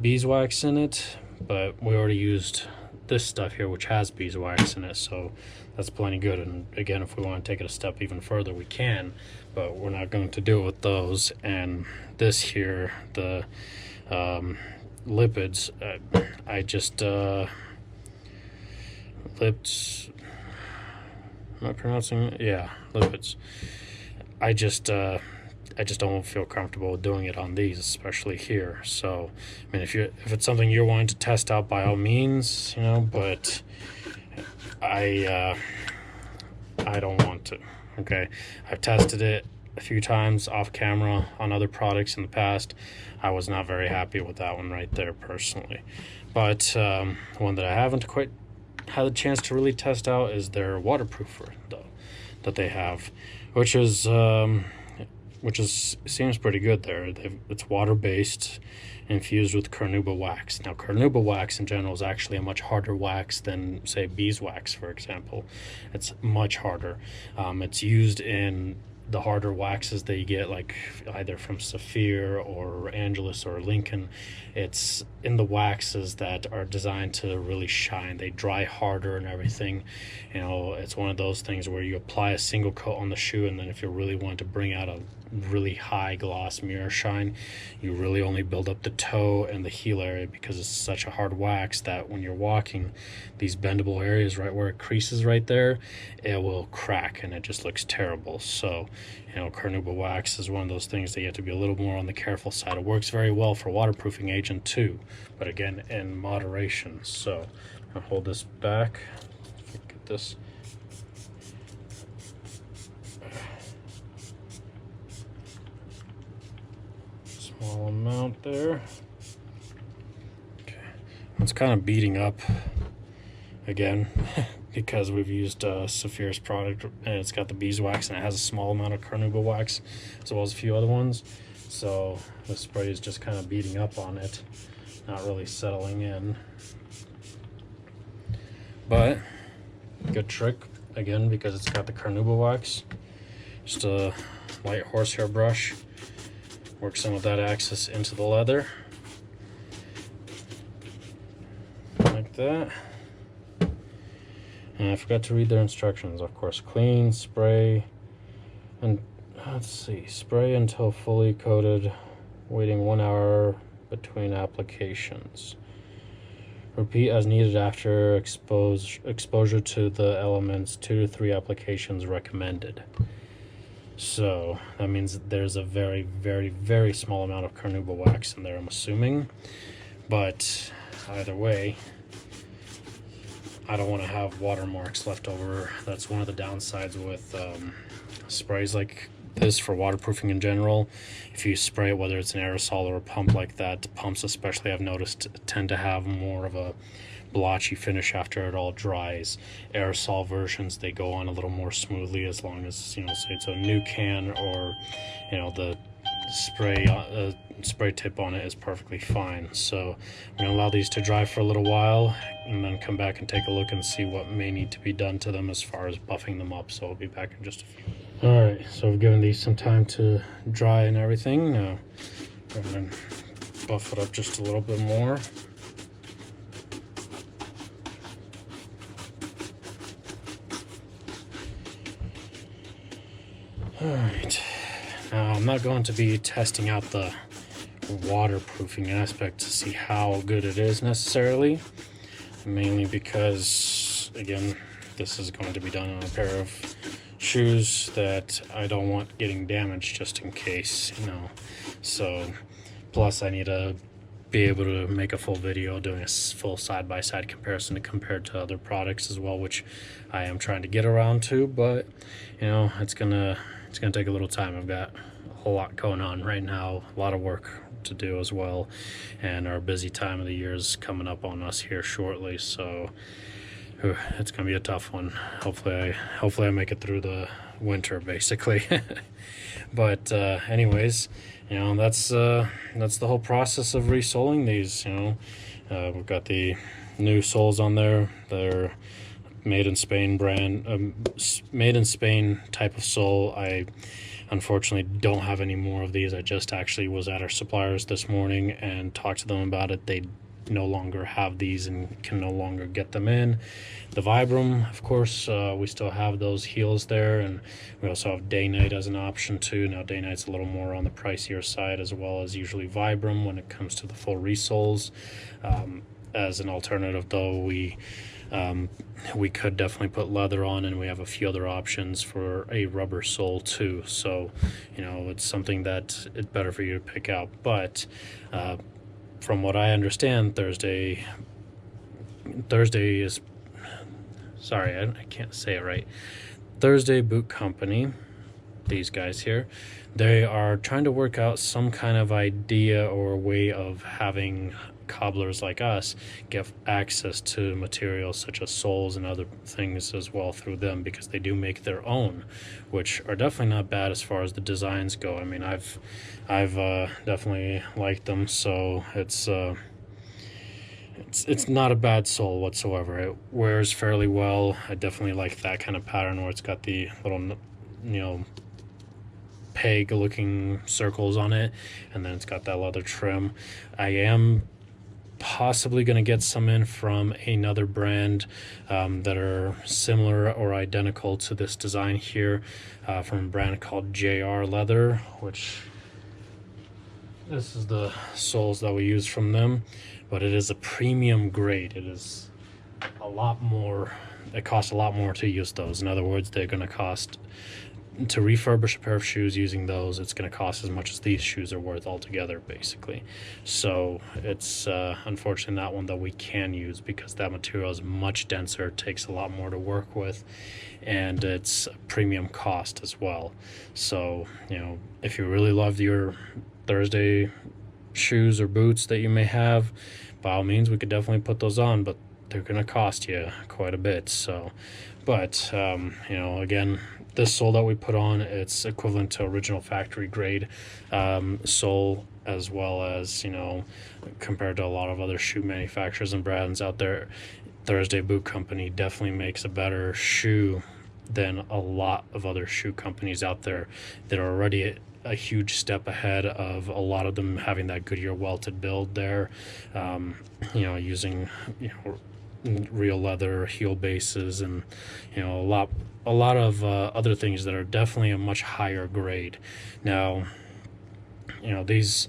beeswax in it. But we already used this stuff here, which has beeswax in it, so that's plenty good. And again, if we want to take it a step even further, we can, but we're not going to do it with those. And this here, the lipids, I just lips. Am I pronouncing it? Yeah, lipids. I just don't feel comfortable doing it on these, especially here. So, I mean, if it's something you're wanting to test out, by all means, But I don't want to. Okay, I've tested it a few times off camera on other products in the past. I was not very happy with that one right there, personally. But one that I haven't quite had a chance to really test out is their waterproofer, though, that they have, which is seems pretty good there. It's water-based, infused with carnauba wax. Now, carnauba wax in general is actually a much harder wax than, say, beeswax, for example. It's much harder. It's used in the harder waxes that you get, like either from Saphir or Angelus or Lincoln. It's in the waxes that are designed to really shine. They dry harder and everything. It's one of those things where you apply a single coat on the shoe, and then if you really want to bring out a really high gloss mirror shine, you really only build up the toe and the heel area, because it's such a hard wax that when you're walking, these bendable areas right where it creases right there, it will crack and it just looks terrible. So carnauba wax is one of those things that you have to be a little more on the careful side. It works very well for waterproofing agent too, but again, in moderation. So I'll hold this back. Get this. Small amount there. Okay, it's kind of beating up again because we've used Saphir's product, and it's got the beeswax and it has a small amount of carnauba wax as well as a few other ones. So the spray is just kind of beating up on it, not really settling in. But good trick again, because it's got the carnauba wax. Just a light horsehair brush. Work some of that excess into the leather, like that. And I forgot to read their instructions, of course. Clean, spray, and let's see, spray until fully coated, waiting 1 hour between applications. Repeat as needed after exposure to the elements. 2 to 3 applications recommended. So that means that there's a very, very, very small amount of carnauba wax in there, I'm assuming. But either way, I don't want to have watermarks left over. That's one of the downsides with sprays like this for waterproofing in general. If you spray it, whether it's an aerosol or a pump like that, pumps especially, I've noticed, tend to have more of a blotchy finish after it all dries. Aerosol versions, they go on a little more smoothly, as long as, say it's a new can, or the spray tip on it is perfectly fine. So I'm gonna allow these to dry for a little while and then come back and take a look and see what may need to be done to them as far as buffing them up. So I'll be back in just a few. All right, so I've given these some time to dry and everything. Now I'm gonna buff it up just a little bit more. Alright, now I'm not going to be testing out the waterproofing aspect to see how good it is necessarily, mainly because, again, this is going to be done on a pair of shoes that I don't want getting damaged just in case, So, plus I need to be able to make a full video doing a full side-by-side comparison compared to other products as well, which I am trying to get around to, but it's gonna take a little time. I've got a whole lot going on right now, a lot of work to do as well, and our busy time of the year is coming up on us here shortly, so it's gonna be a tough one. Hopefully I make it through the winter, basically. But anyways, that's the whole process of resoling these. We've got the new soles on there. They're made in Spain made in Spain type of sole. I unfortunately don't have any more of these. I just actually was at our suppliers this morning and talked to them about it. They no longer have these and can no longer get them in. The Vibram, of course, we still have those heels there, and we also have day night as an option too. Now day night's a little more on the pricier side, as well as usually Vibram when it comes to the full resoles. As an alternative though, we We could definitely put leather on, and we have a few other options for a rubber sole too. So, it's something that it's better for you to pick out. But from what I understand, Thursday is, sorry, I can't say it right. Thursday Boot Company, these guys here, they are trying to work out some kind of idea or way of having cobblers like us get access to materials such as soles and other things as well through them, because they do make their own, which are definitely not bad as far as the designs go. I mean, I've definitely liked them, so it's not a bad sole whatsoever. It wears fairly well. I definitely like that kind of pattern where it's got the little peg looking circles on it, and then it's got that leather trim. I am possibly going to get some in from another brand that are similar or identical to this design here, from a brand called JR Leather, which this is the soles that we use from them, but it is a premium grade. It is a lot more, it costs a lot more to use those. In other words, they're going to cost, to refurbish a pair of shoes using those, it's going to cost as much as these shoes are worth altogether, basically. So it's unfortunately not one that we can use, because that material is much denser, takes a lot more to work with, and it's a premium cost as well. So if you really love your Thursday shoes or boots that you may have, by all means we could definitely put those on, but they're going to cost you quite a bit. So, but again, this sole that we put on, it's equivalent to original factory grade sole, as well as compared to a lot of other shoe manufacturers and brands out there, Thursday Boot Company definitely makes a better shoe than a lot of other shoe companies out there that are already a huge step ahead of a lot of them, having that Goodyear welted build there, using real leather heel bases, and a lot of other things that are definitely a much higher grade. Now, these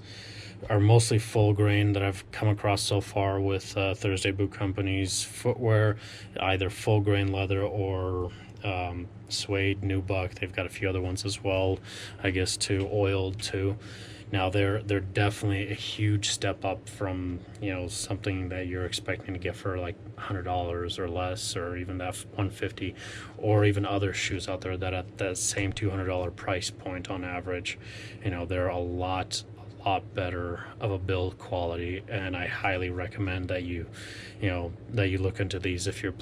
are mostly full grain that I've come across so far with Thursday Boot Company's footwear, either full grain leather or suede, nubuck. They've got a few other ones as well, I guess, too, oiled too. Now they're definitely a huge step up from something that you're expecting to get for like $100 or less, or even that $150, or even other shoes out there that at that same $200 price point on average. They're a lot better of a build quality, and I highly recommend that you look into these if your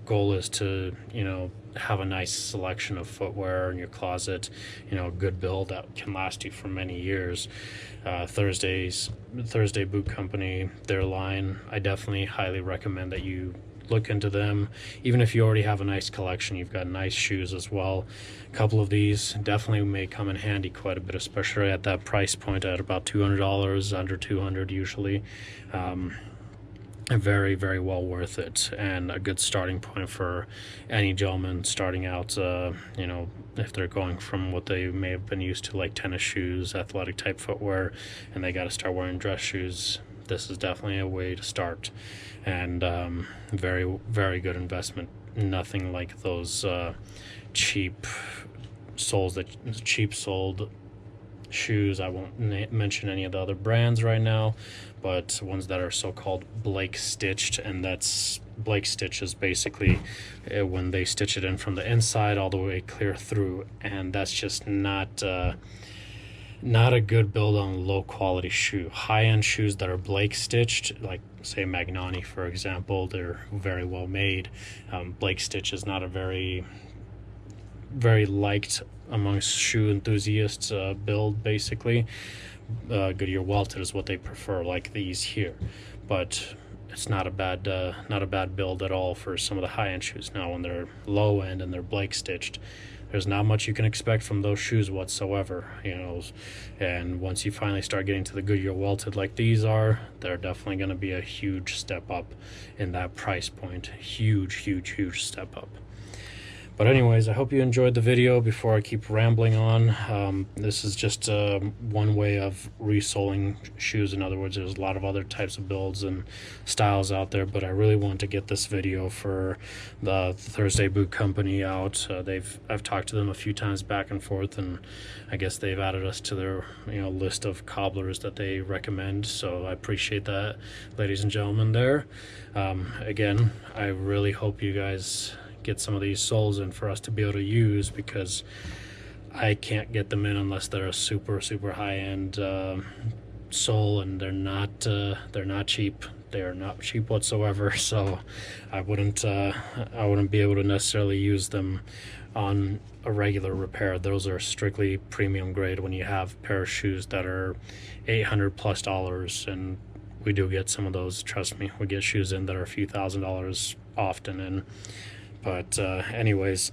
goal is to have a nice selection of footwear in your closet, a good build that can last you for many years. Thursday Boot Company, their line, I definitely highly recommend that you look into them. Even if you already have a nice collection, you've got nice shoes as well. A couple of these definitely may come in handy quite a bit, especially at that price point at about $200, under $200 usually. Very, very well worth it, and a good starting point for any gentleman starting out, if they're going from what they may have been used to, like tennis shoes, athletic type footwear, and they got to start wearing dress shoes. This is definitely a way to start, and very, very good investment. Nothing like those cheap soled shoes. I won't mention any of the other brands right now, but ones that are so-called Blake stitched, and that's Blake stitch is basically when they stitch it in from the inside all the way clear through, and that's just not a good build on a low quality shoe. High-end shoes that are Blake stitched, like say Magnani for example, they're very well made. Blake stitch is not a very liked amongst shoe enthusiasts build, basically. Goodyear welted is what they prefer, like these here, but it's not a bad build at all for some of the high-end shoes. Now when they're low end and they're Blake stitched, there's not much you can expect from those shoes whatsoever, and once you finally start getting to the Goodyear welted like these are, they're definitely going to be a huge step up in that price point. Huge step up. But anyways, I hope you enjoyed the video. Before I keep rambling on, this is just one way of resoling shoes. In other words, there's a lot of other types of builds and styles out there, but I really want to get this video for the Thursday Boot Company out. I've talked to them a few times back and forth, and I guess they've added us to their list of cobblers that they recommend. So I appreciate that, ladies and gentlemen. There, again, I really hope you guys get some of these soles in for us to be able to use, because I can't get them in unless they're a super high-end sole, and they're not cheap. They are not cheap whatsoever. So I wouldn't be able to necessarily use them on a regular repair. Those are strictly premium grade when you have a pair of shoes that are $800+ and we do get some of those. Trust me, we get shoes in that are a few $1,000s often. And but anyways,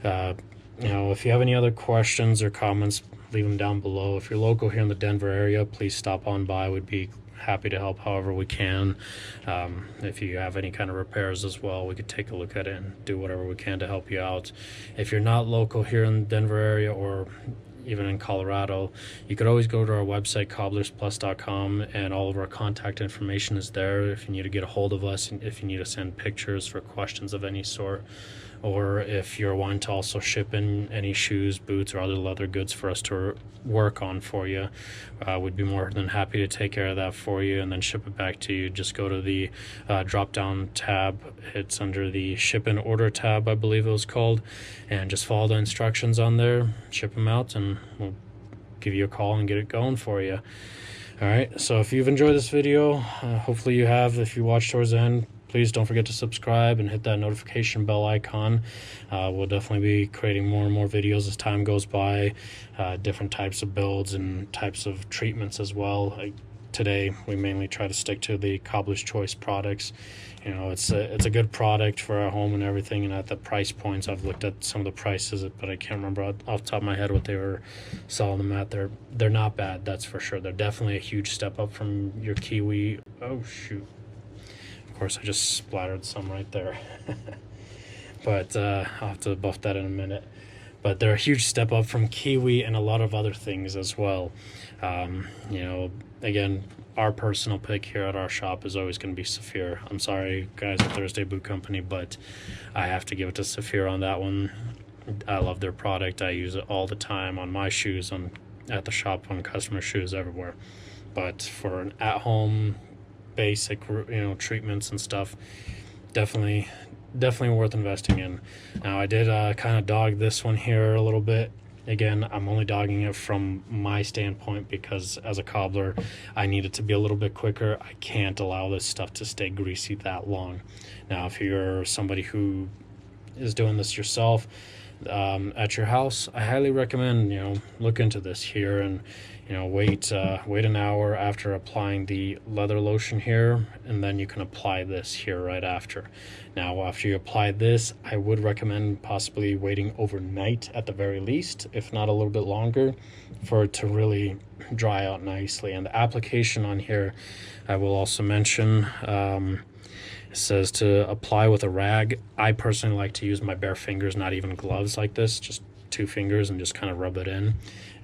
if you have any other questions or comments, leave them down below. If you're local here in the Denver area, please stop on by. We'd be happy to help however we can. If you have any kind of repairs as well, we could take a look at it and do whatever we can to help you out. If you're not local here in the Denver area, or even in Colorado, you could always go to our website, cobblersplus.com, and all of our contact information is there if you need to get a hold of us, and if you need to send pictures for questions of any sort, or if you're wanting to also ship in any shoes, boots, or other leather goods for us to work on for you, we'd be more than happy to take care of that for you and then ship it back to you. Just go to the drop down tab. It's under the ship and order tab, I believe it was called, and just follow the instructions on there, ship them out, and we'll give you a call and get it going for you. All right, so if you've enjoyed this video, hopefully you have. If you watched towards the end, please don't forget to subscribe and hit that notification bell icon. We'll definitely be creating more and more videos as time goes by, different types of builds and types of treatments as well. Today we mainly try to stick to the Cobblers Choice products. It's a good product for our home and everything, and at the price points, I've looked at some of the prices, but I can't remember off the top of my head what they were selling them at. They're not bad, that's for sure. They're definitely a huge step up from your Kiwi. Oh shoot, of course I just splattered some right there. But I'll have to buff that in a minute. But they're a huge step up from Kiwi and a lot of other things as well. Again, our personal pick here at our shop is always going to be Saphir. I'm sorry, guys at Thursday Boot Company, but I have to give it to Saphir on that one. I love their product. I use it all the time on my shoes, at the shop, on customer shoes, everywhere. But for an at-home basic, treatments and stuff, definitely worth investing in. Now, I did kind of dog this one here a little bit. Again, I'm only dogging it from my standpoint because as a cobbler, I need it to be a little bit quicker. I can't allow this stuff to stay greasy that long. Now, if you're somebody who is doing this yourself at your house, I highly recommend, look into this here and, wait an hour after applying the leather lotion here, and then you can apply this here right after. Now, after you apply this, I would recommend possibly waiting overnight at the very least, if not a little bit longer, for it to really dry out nicely. And the application on here, I will also mention, it says to apply with a rag. I personally like to use my bare fingers, not even gloves like this, just 2 fingers, and just kind of rub it in,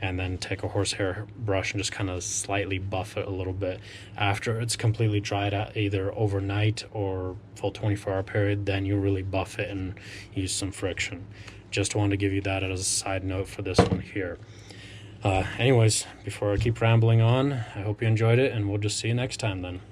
and then take a horsehair brush and just kind of slightly buff it a little bit. After it's completely dried out, either overnight or full 24-hour period, then you really buff it and use some friction. Just wanted to give you that as a side note for this one here. Anyways, before I keep rambling on, I hope you enjoyed it, and we'll just see you next time then.